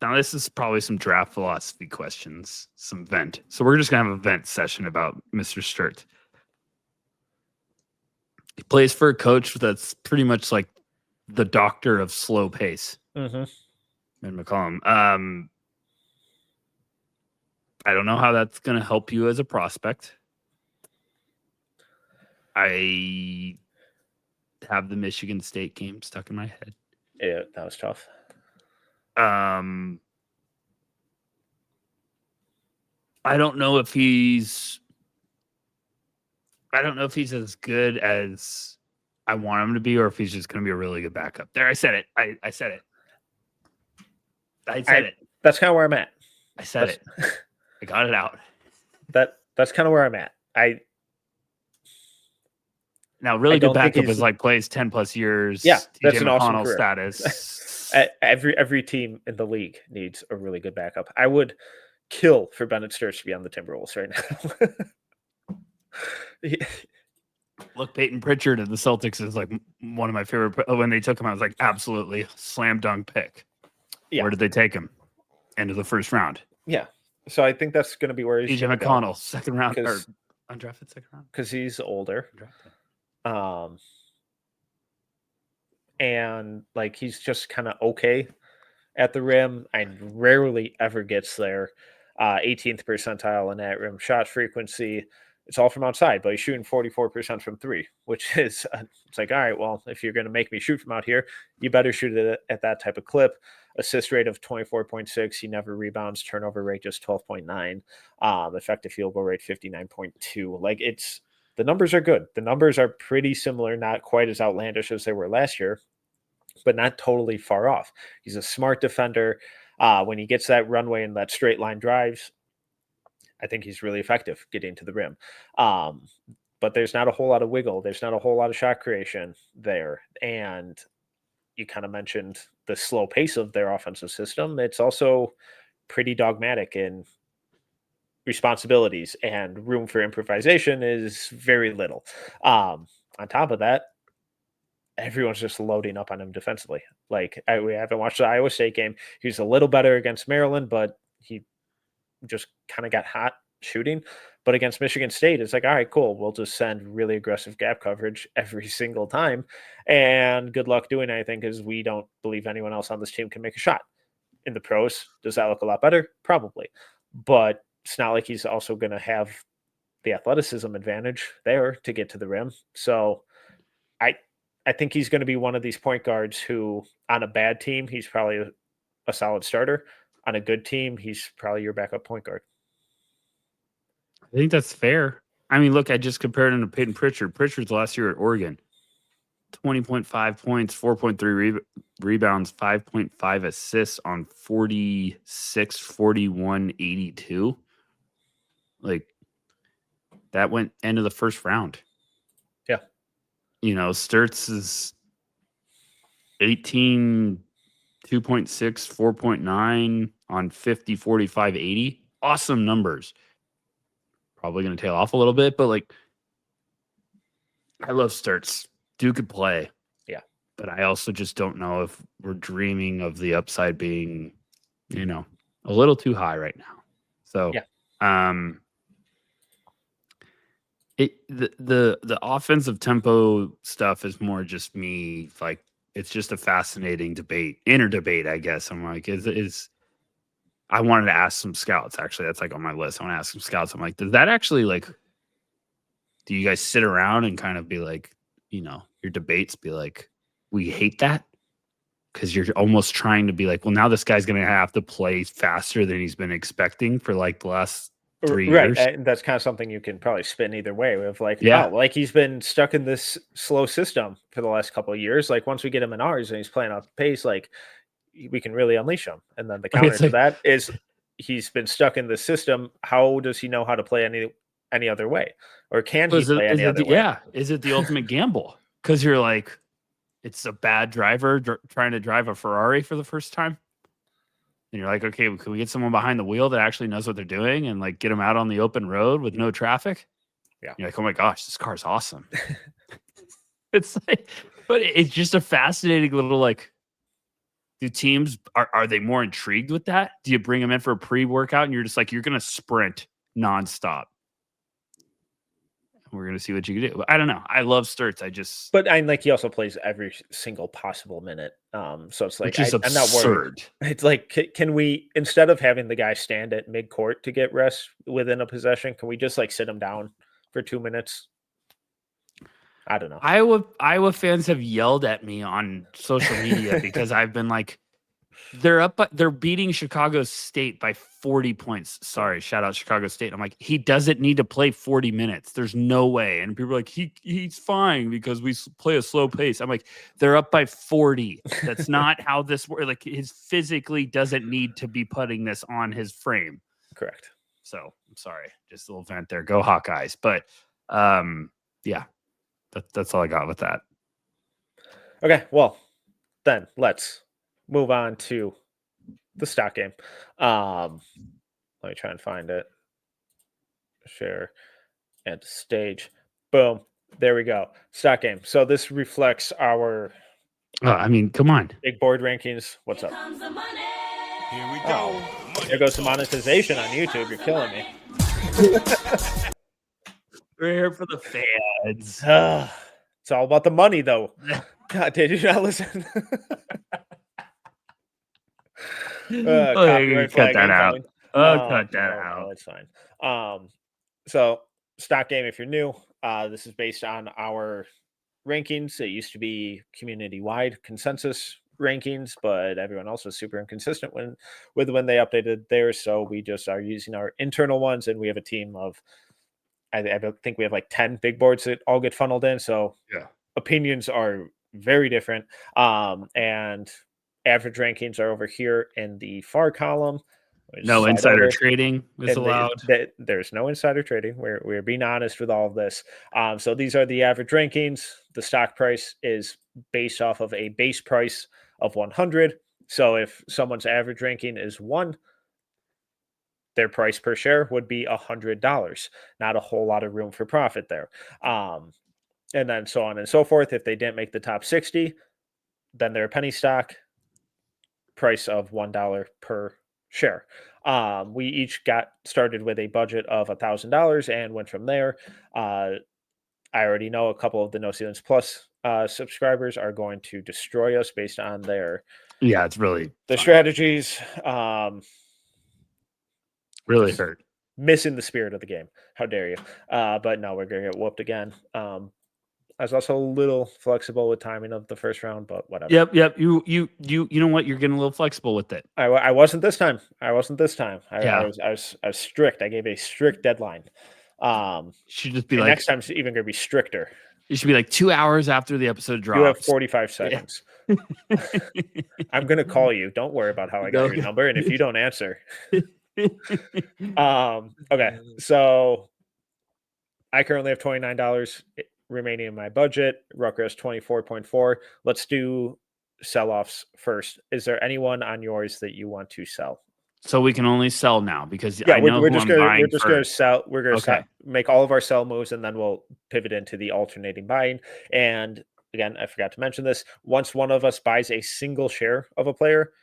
Now this is probably some draft philosophy questions, some vent. So we're just gonna have a vent session about Mr. Stirtz. He plays for a coach that's pretty much like the doctor of slow pace. Mm-hmm. And McCollum. I don't know how that's going to help you as a prospect. I have the Michigan State game stuck in my head. Yeah, that was tough. I don't know if he's as good as I want him to be, or if he's just going to be a really good backup. There, I said it. I said it. That's kind of where I'm at. I said it. I got it out. That's kind of where I'm at. Now, really good backup is like plays 10 plus years. Yeah, that's TJ an McConnell awesome status. Every team in the league needs a really good backup. I would kill for Bennett Stirtz to be on the Timberwolves right now. Look, Peyton Pritchard of the Celtics is like one of my favorite. When they took him, I was like, absolutely slam dunk pick. Yeah. Where did they take him? End of the first round. Yeah. So I think that's going to be where he's TJ McConnell, second round or undrafted second round, because he's older. And like he's just kind of okay at the rim. I rarely ever gets there. 18th percentile in at rim shot frequency. It's all from outside, but he's shooting 44% from three, which is, it's like, all right, well, if you're going to make me shoot from out here, you better shoot it at that type of clip. Assist rate of 24.6. He never rebounds. Turnover rate just 12.9. Effective field goal rate 59.2. Like, the numbers are good. The numbers are pretty similar, not quite as outlandish as they were last year, but not totally far off. He's a smart defender. When he gets that runway and that straight line drives, I think he's really effective getting to the rim. But there's not a whole lot of wiggle. There's not a whole lot of shot creation there. And you kind of mentioned the slow pace of their offensive system. It's also pretty dogmatic in responsibilities, and room for improvisation is very little. On top of that, everyone's just loading up on him defensively. Like, we haven't watched the Iowa State game. He was a little better against Maryland, but he just kind of got hot shooting. But against Michigan State, it's like, all right, cool. We'll just send really aggressive gap coverage every single time. And good luck doing anything, because we don't believe anyone else on this team can make a shot. In the pros, does that look a lot better? Probably. But it's not like he's also going to have the athleticism advantage there to get to the rim. So I think he's going to be one of these point guards who, on a bad team, he's probably a solid starter. On a good team, he's probably your backup point guard. I think that's fair. I mean, look, I just compared him to Peyton Pritchard. Pritchard's last year at Oregon, 20.5 points, 4.3 rebounds, 5.5 assists on 46, 41, 82. Like, that went end of the first round. Yeah. Stirtz is 18, 2.6, 4.9 on 50, 45, 80. Awesome numbers. Probably going to tail off a little bit, but I love Stirtz. Dude could play. Yeah. But I also just don't know if we're dreaming of the upside being, a little too high right now. So, yeah. The offensive tempo stuff is more just me. Like, it's just a fascinating inner debate, I guess. I'm like, I wanted to ask some scouts, actually. That's on my list. I want to ask some scouts. I'm like, does that actually, do you guys sit around and kind of be like, your debates be like, we hate that? Because you're almost trying to be like, well, now this guy's going to have to play faster than he's been expecting for the last 3 years. Right. And that's kind of something you can probably spin either way with he's been stuck in this slow system for the last couple of years. Like, once we get him in ours and he's playing off the pace, we can really unleash him. And then the counter to that is he's been stuck in the system. How does he know how to play any other way? Or can he play any other way? Yeah. Is it the ultimate gamble? Because you're like, it's a bad driver trying to drive a Ferrari for the first time. And you're like, okay, can we get someone behind the wheel that actually knows what they're doing and get them out on the open road with no traffic? Yeah. You're like, oh my gosh, this car's awesome. It's but it's just a fascinating little, do teams, are they more intrigued with that? Do you bring them in for a pre-workout and you're just like, you're going to sprint nonstop? We're going to see what you can do. But I don't know. I love Stirtz. But he also plays every single possible minute. So it's like, I'm not worried. It's like, can we, instead of having the guy stand at midcourt to get rest within a possession, can we just sit him down for 2 minutes? I don't know. Iowa fans have yelled at me on social media because I've been like, they're beating Chicago State by 40 points. Sorry, shout out Chicago State. I'm like, he doesn't need to play 40 minutes. There's no way. And people are like, he's fine because we play a slow pace. I'm like, they're up by 40. That's not how this works. His physically doesn't need to be putting this on his frame. Correct. So I'm sorry, just a little vent there. Go Hawkeyes. But yeah, that's all I got with that. Okay, well, then let's move on to the stock game. Let me try and find it. Share and stage. Boom. There we go. Stock game. So this reflects our come on. Big board rankings. What's up? Here we go. There goes the monetization on YouTube. You're killing me. We're here for the fans. It's all about the money, though. God, did you not listen? Cut that out. Cut that out. No, it's fine. So stock game, if you're new, this is based on our rankings. It used to be community-wide consensus rankings, but everyone else was super inconsistent when they updated theirs. So we just are using our internal ones, and we have a team of, I think we have like 10 big boards that all get funneled in. So Yeah. opinions are very different. And average rankings are over here in the far column. No insider trading is and allowed. There's no insider trading. We're being honest with all of this. So these are the average rankings. The stock price is based off of a base price of 100. So if someone's average ranking is 1, their price per share would be $100. Not a whole lot of room for profit there. And then so on and so forth. If they didn't make the top 60, then they're a penny stock, price of $1 per share. We each got started with a budget of $1,000 and went from there. I already know a couple of the No Ceilings Plus subscribers are going to destroy us based on their it's really the strategies. Really hurt. Missing the spirit of the game. How dare you? But no, we're gonna get whooped again. I was also a little flexible with timing of the first round, but whatever. Yep. You know what? You're getting a little flexible with it. I wasn't this time. I was strict. I gave a strict deadline. Should just be like next time's even gonna be stricter. It should be like 2 hours after the episode drops. You have 45 seconds. Yeah. I'm gonna call you. Don't worry about how I got your number, and if you don't answer. Okay, so I currently have $29 remaining in my budget. Rucker has 24.4. Let's do sell-offs first. Is there anyone on yours that you want to sell? So we can only sell now because I know we're just gonna sell. We're gonna make all of our sell moves, and then we'll pivot into the alternating buying. And again, I forgot to mention this. Once one of us buys a single share of a player,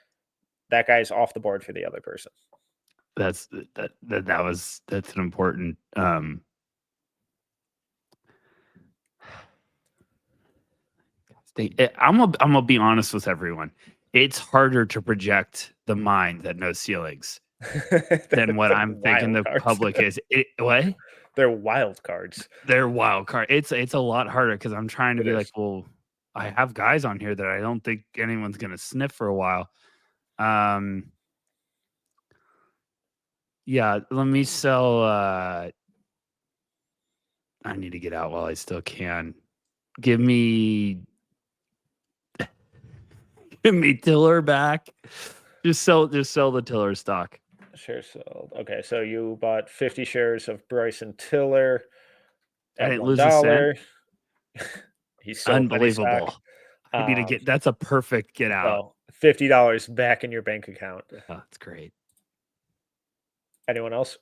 that guy's off the board for the other person. That's an important I'm gonna be honest with everyone. It's harder to project the mind that No Ceilings than what I'm thinking the public is. What? They're wild cards. They're wild card. It's a lot harder because I'm trying to be like, well, I have guys on here that I don't think anyone's gonna sniff for a while. Yeah, let me sell. I need to get out while I still can. Give me Tiller back. Just sell the Tiller stock. Shares sold. Okay, so you bought 50 shares of Bryson Tiller. I didn't lose a cent. He's so unbelievable. I need to get. That's a perfect get out. So $50 back in your bank account. Oh, that's great. Anyone else?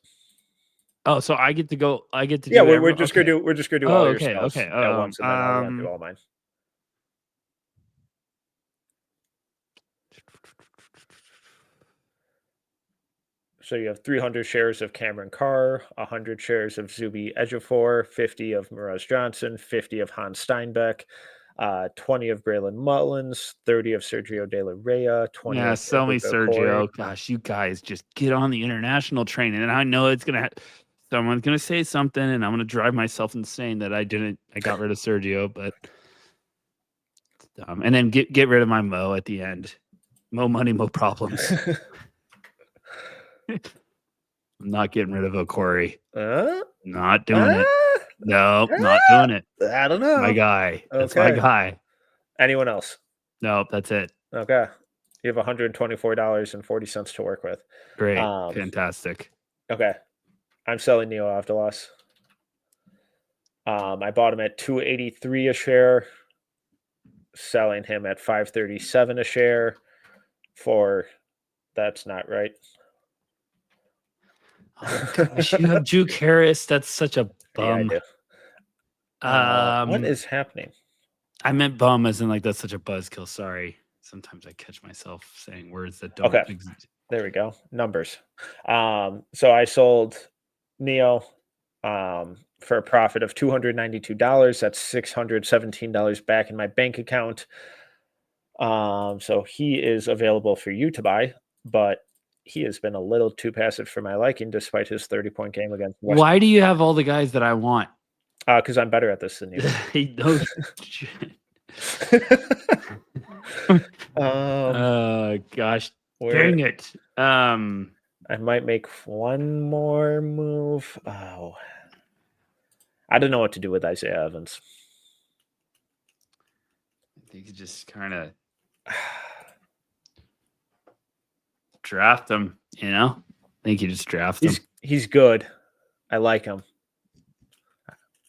Oh, so I get to go. I get to. Yeah, we're just gonna do all your stuff at once, and then I'll run through all mine. So you have 300 shares of Cameron Carr, 100 shares of Zuby Ejiofor, 50 of Mraz Johnson, 50 of Hans Steinbeck, 20 of Braylon Mullins, 30 of Sergio De La Rey, 20 of sell me Sergio. Gosh, you guys just get on the international train. And I know it's going to someone's going to say something, and I'm going to drive myself insane that I got rid of Sergio, but and then get rid of my Mo at the end. Mo money, Mo problems. I'm not getting rid of Okori. Not doing it. No, not doing it. I don't know. My guy. That's my guy. Anyone else? Nope, that's it. Okay. You have $124.40 to work with. Great. Fantastic. Okay. I'm selling Neo Avdalos. I bought him at $283 a share, selling him at $537 a share for that's not right. Oh, gosh, you have Juke Harris. That's such a bum. Yeah, I do. What is happening? I meant bum as in like that's such a buzzkill. Sorry. Sometimes I catch myself saying words that don't exist. There we go. Numbers. So I sold Neo for a profit of $292. That's $617 back in my bank account. So he is available for you to buy, but he has been a little too passive for my liking, despite his 30-point game against West. Why do you have all the guys that I want? Because I'm better at this than you. No shit. Gosh, dang it. I might make one more move. Oh, I don't know what to do with Isaiah Evans. I think you just kind of draft him, you know? I think you just draft him. He's good. I like him.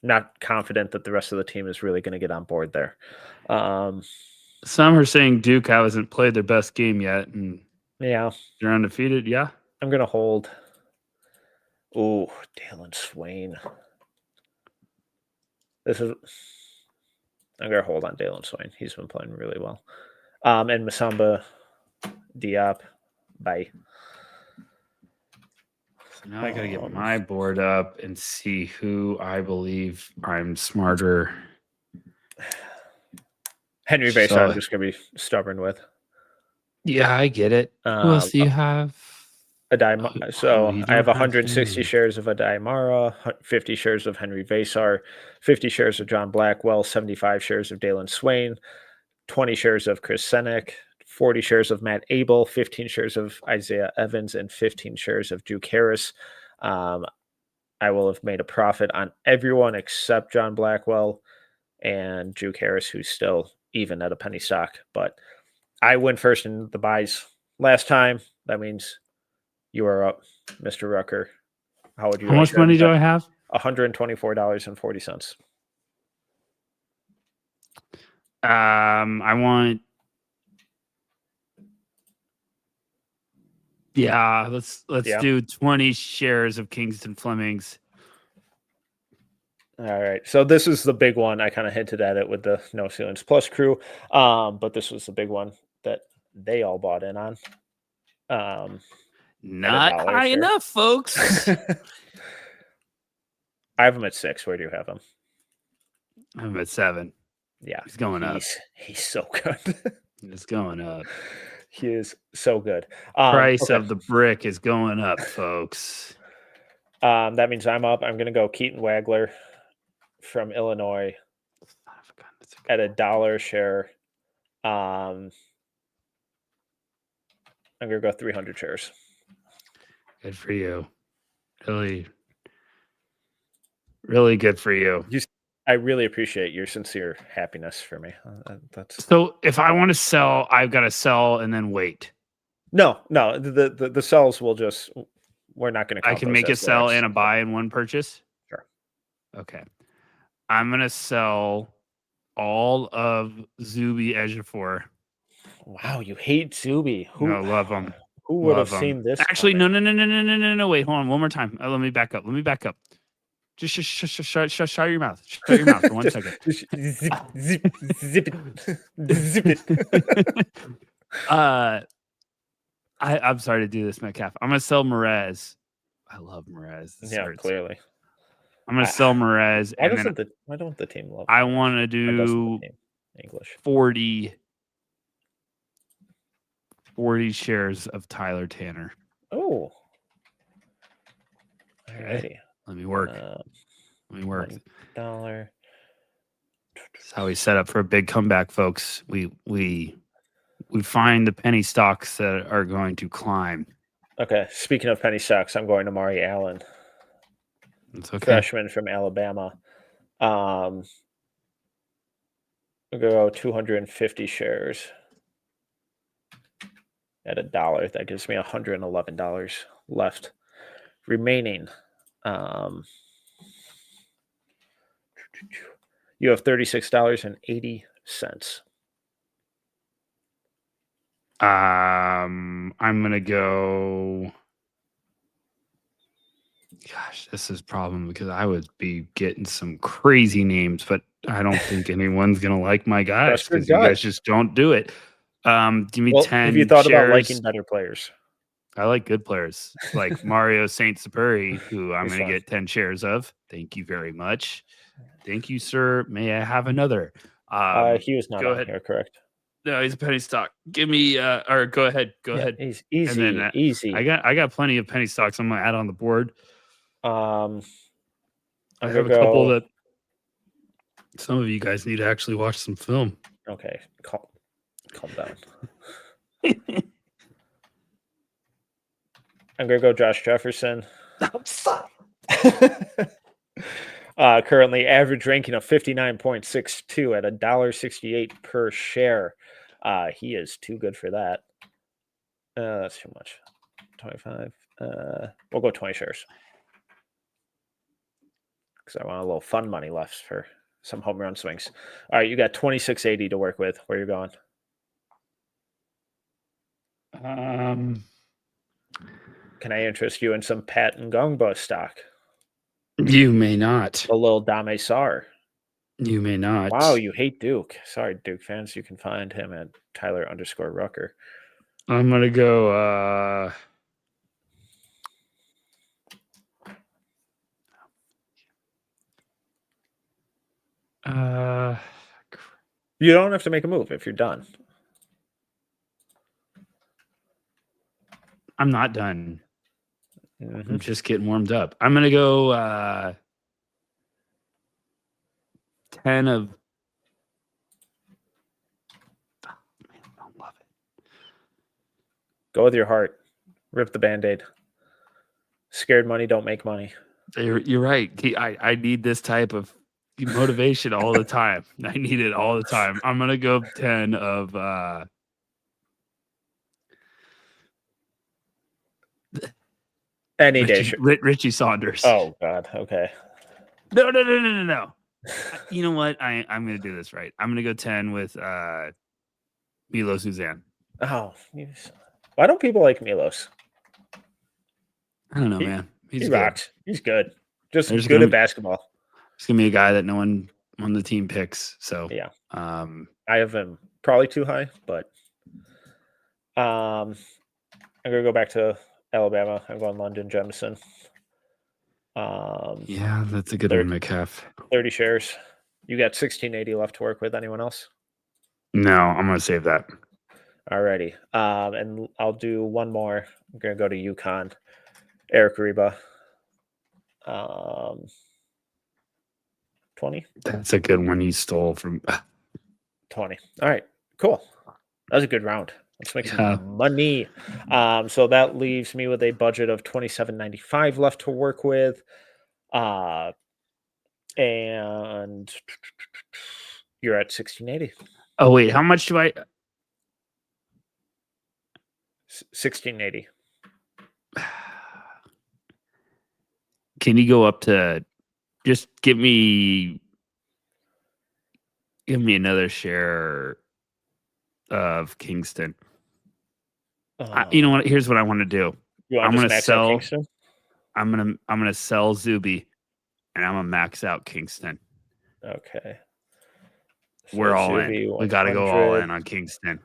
Not confident that the rest of the team is really going to get on board there. Some are saying Duke hasn't played their best game yet, and yeah, they're undefeated. Yeah, I'm going to hold. Ooh, Dalen Swain. I'm going to hold on Dalen Swain. He's been playing really well. And Masamba Diop. Bye. So now I got to get my board up and see who I believe I'm smarter. Henry Bass, I'm just going to be stubborn with. Yeah, I get it. Who else do you have? So I have 160 shares of Adai 50 shares of Henry Vasar, 50 shares of John Blackwell, 75 shares of Dalen Swain, 20 shares of Chris Senek, 40 shares of Matt Abel, 15 shares of Isaiah Evans, and 15 shares of Duke Harris. I will have made a profit on everyone except John Blackwell and Duke Harris, who's still even at a penny stock. But I went first in the buys last time. That means you are up, Mr. Rucker. How would you? How much money do I have? $124.40. I want. Yeah, let's do 20 shares of Kingston Flemings. All right. So this is the big one. I kind of hinted at it with the No Ceilings Plus crew. But this was the big one that they all bought in on. Not high enough, folks. I have him at 6. Where do you have him? I'm at 7. Yeah. He's going up. He's so good. It's going up. He is so good. Price of the brick is going up, folks. That means I'm up. I'm going to go Keaton Wagler from Illinois at $1 share. I'm going to go 300 shares. Good for you. Really, really good for you. I really appreciate your sincere happiness for me. So if I want to sell, I've got to sell and then wait. No. The sells will just. We're not going to. I can make a sell and a buy in one purchase. Sure. Okay. I'm going to sell all of Zuby Ejiofor. Wow, you hate Zuby. I love him. Who would have seen this? Actually, no. Wait, hold on. One more time. Let me back up. Just shut your mouth. Shut your mouth for 1 second. Zip it. I'm sorry to do this, Metcalf. I'm going to sell Mraz. I love Mraz. Yeah, clearly. I'm going to sell Mraz. Why don't the team love? I want to do English 40 shares of Tyler Tanner. Oh. Okay. Let me work. $1. That's how we set up for a big comeback, folks. We find the penny stocks that are going to climb. Okay. Speaking of penny stocks, I'm going to Mari Allen. It's okay. Freshman from Alabama. We'll go 250 shares at $1. That gives me $111 left remaining. You have $36.80. I'm gonna go. Gosh, this is a problem because I would be getting some crazy names, but I don't think anyone's gonna like my guys because you guys just don't do it. Give me 10. Have you thought shares. about liking better players? I like good players like Mario Saint Superi, who I'm going to get 10 shares of. Thank you very much. Thank you, sir. May I have another? He was not on here, correct? No, he's a penny stock. Give me or go ahead. Go ahead. He's And easy, then, easy. I got plenty of penny stocks I'm gonna add on the board. I'm I gonna have a go. couple that some of you guys need to actually watch some film. Okay, calm down. I'm gonna go Josh Jefferson. Currently average ranking of 59.62 at $1.68 per share. He is too good for that. That's too much. 25. We'll go 20 shares. Because I want a little fun money left for some home run swings. All right, you got 26.80 to work with. Where you going? Can I interest you in some Pat and Gongbo stock? You may not. A little Dame Sar. You may not. Wow, you hate Duke. Sorry, Duke fans. You can find him at Tyler_Rucker. I'm gonna go. You don't have to make a move if you're done. I'm not done. Mm-hmm. I'm just getting warmed up. I'm gonna go 10 of. Oh, man, I don't love it. Go with your heart. Rip the Band-Aid. Scared money don't make money. You're right. I need this type of motivation all the time. I need it all the time. I'm gonna go 10 of Any day. Richie Saunders. Oh God. Okay. No. You know what? I'm gonna do this right. I'm gonna go 10 with Milo Suzanne. Oh, why don't people like Milos? I don't know, man. He rocks. He's good. Just There's good at basketball. He's gonna be a guy that no one on the team picks. So yeah. I have him probably too high, but I'm gonna go back to Alabama. I'm going London Jemison. Yeah, that's a good one, Metcalf. 30 shares. You got 1680 left to work with. Anyone else? No, I'm gonna save that. Alrighty. And I'll do one more. I'm gonna go to UConn. Eric Reba. 20. That's a good one he stole from 20. All right, cool. That was a good round. Let's make some money. So that leaves me with a budget of $27.95 left to work with. And you're at 1680. Oh wait, how much do I 1680. Can you go up to just give me another share of Kingston? You know what? Here's what I want to do. I'm going to sell Kingston? I'm going to sell Zuby and I'm going to max out Kingston. Okay. So we're all Zuby, in. We got to go all in on Kingston.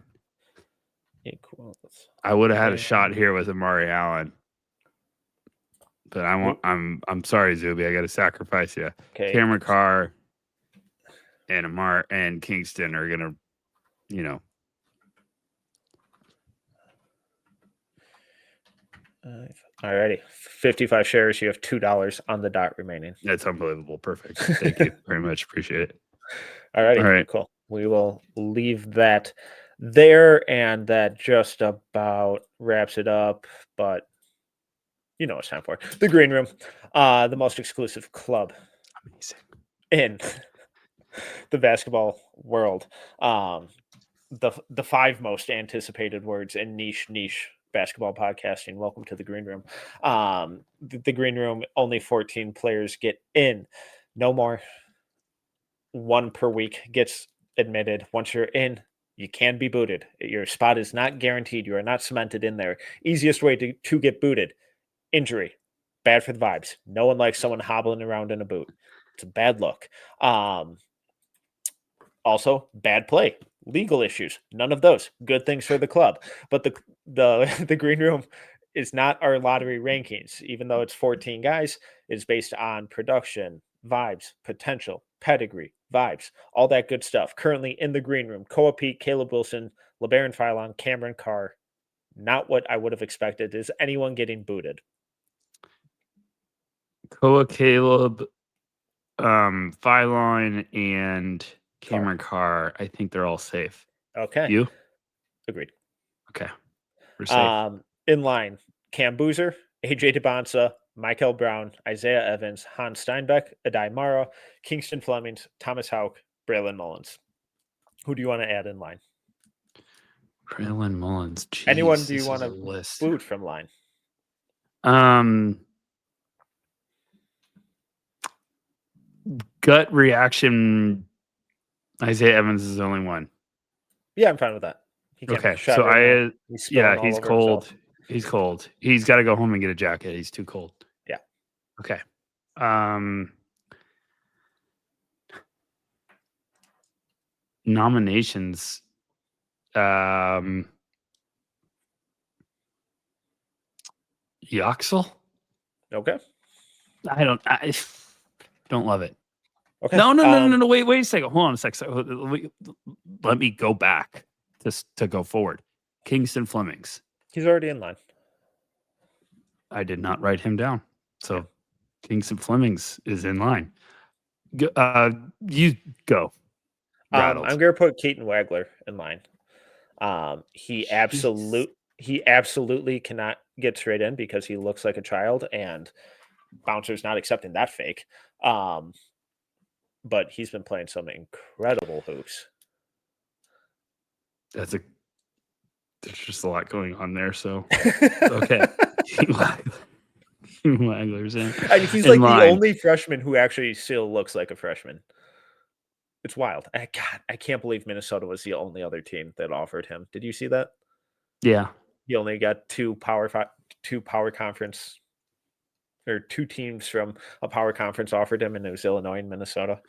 Equals. I would have had a shot here with Amari Allen. But I'm sorry, Zuby. I got to sacrifice you. Okay. Cameron Carr and Amar and Kingston are gonna, Alrighty, 55 shares. You have $2 on the dot remaining. That's unbelievable. Perfect. Thank you very much. Appreciate it. Alrighty, all right, cool. We will leave that there, and that just about wraps it up. But you know what it's time for. The Green Room, the most exclusive club in the basketball world. The 5 most anticipated words in niche basketball podcasting. Welcome to the Green Room. The Green Room, only 14 players get in. No more. 1 per week gets admitted. Once you're in, you can be booted. Your spot is not guaranteed. You are not cemented in there. Easiest way to get booted. Injury, bad for the vibes. No one likes someone hobbling around in a boot. It's a bad look. Also, bad play, legal issues. None of those. Good things for the club. But the Green Room is not our lottery rankings. Even though it's 14 guys, is based on production, vibes, potential, pedigree, vibes, all that good stuff. Currently in the green room, Koa Pete, Caleb Wilson, LeBaron Philon, Cameron Carr. Not what I would have expected. Is anyone getting booted? Koa, Caleb, Philon, and Cameron Carr. I think they're all safe. Okay. You? Agreed. Okay. We're safe. In line, Cam Boozer, AJ Dybantsa, Michael Brown, Isaiah Evans, Hans Steinbeck, Adai Mara, Kingston Flemings, Thomas Houck, Braylon Mullins. Who do you want to add in line? Braylon Mullins. Jeez, Anyone do you want to list? boot from line? Gut reaction. Isaiah Evans is the only one. Yeah, I'm fine with that. He can't Okay, shot so right now. he's cold. Himself. He's cold. He's got to go home and get a jacket. He's too cold. Yeah. Okay. Nominations. Yoxel? Okay. I don't love it. Okay. No. Wait a second. Hold on a second. Let me go back to go forward. Kingston Flemings. He's already in line. I did not write him down. So Kingston Flemings is in line. You go. I'm going to put Keaton Wagler in line. He absolutely cannot get straight in because he looks like a child, and Bouncer's not accepting that fake. But he's been playing some incredible hoops. There's just a lot going on there. So okay. Wagler's in. I mean, he's like the only freshman who actually still looks like a freshman. It's wild. I can't believe Minnesota was the only other team that offered him. Did you see that? Yeah. He only got two power conference, or two teams from a power conference offered him, and it was Illinois and Minnesota.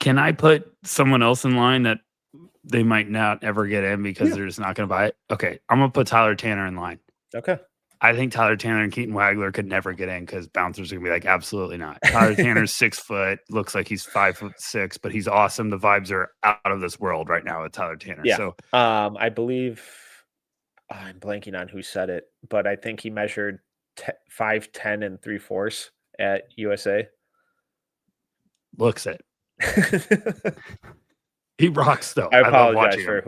Can I put someone else in line that they might not ever get in because they're just not going to buy it? Okay. I'm going to put Tyler Tanner in line. Okay. I think Tyler Tanner and Keaton Wagler could never get in because Bouncer's going to be like, absolutely not. Tyler Tanner's 6 foot, looks like he's 5'6", but he's awesome. The vibes are out of this world right now with Tyler Tanner. Yeah. So I believe I'm blanking on who said it, but I think he measured 5'10" and 3/4 at USA. Looks it. He rocks though. I apologize love for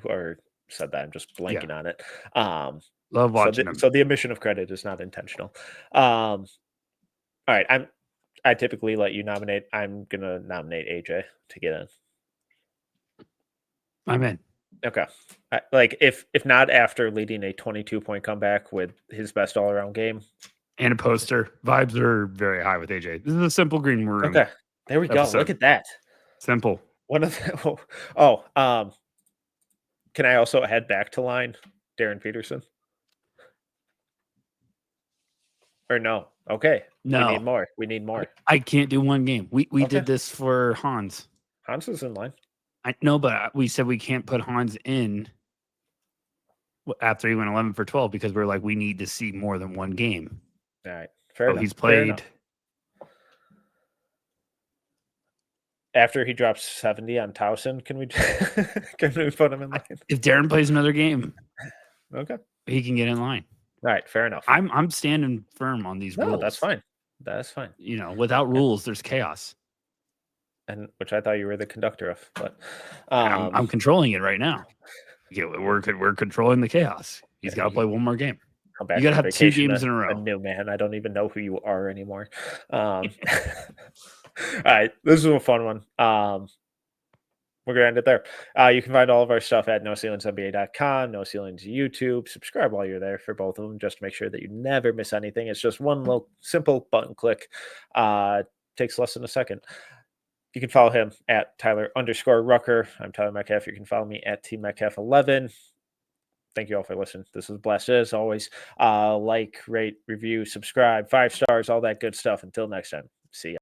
whoever said that. I'm just blanking on it. Love watching him. So the omission of credit is not intentional. All right. I typically let you nominate. I'm gonna nominate AJ to get in. I'm in. Okay. If not after leading a 22-point comeback with his best all-around game. And a poster. Vibes are very high with AJ. This is a simple green room. Okay. There we go. Look at that. Simple. One of the, can I also head back to line Darren Peterson? Or no? Okay. No. We need more. I can't do one game. We did this for Hans. Hans is in line. I know, but we said we can't put Hans in after he went 11 for 12 because we're like, we need to see more than one game. All right. Fair enough. He's played. After he drops 70 on Towson, can we put him in line? If Darren plays another game, okay, he can get in line. All right, fair enough. I'm standing firm on these rules. No, that's fine. That's fine. You know, without rules, there's chaos. And which I thought you were the conductor of, but I'm controlling it right now. Yeah, we're controlling the chaos. He's got to play one more game. You got to have 2 games in a row. A new man. I don't even know who you are anymore. All right, this is a fun one. We're going to end it there. You can find all of our stuff at NoCeilingsNBA.com, No Ceilings YouTube. Subscribe while you're there for both of them, just to make sure that you never miss anything. It's just one little simple button click. Takes less than a second. You can follow him at Tyler_Rucker. I'm Tyler Metcalf. You can follow me at TMetcalf11. Thank you all for listening. This was blessed as always. Like, rate, review, subscribe, 5 stars, all that good stuff. Until next time, see ya.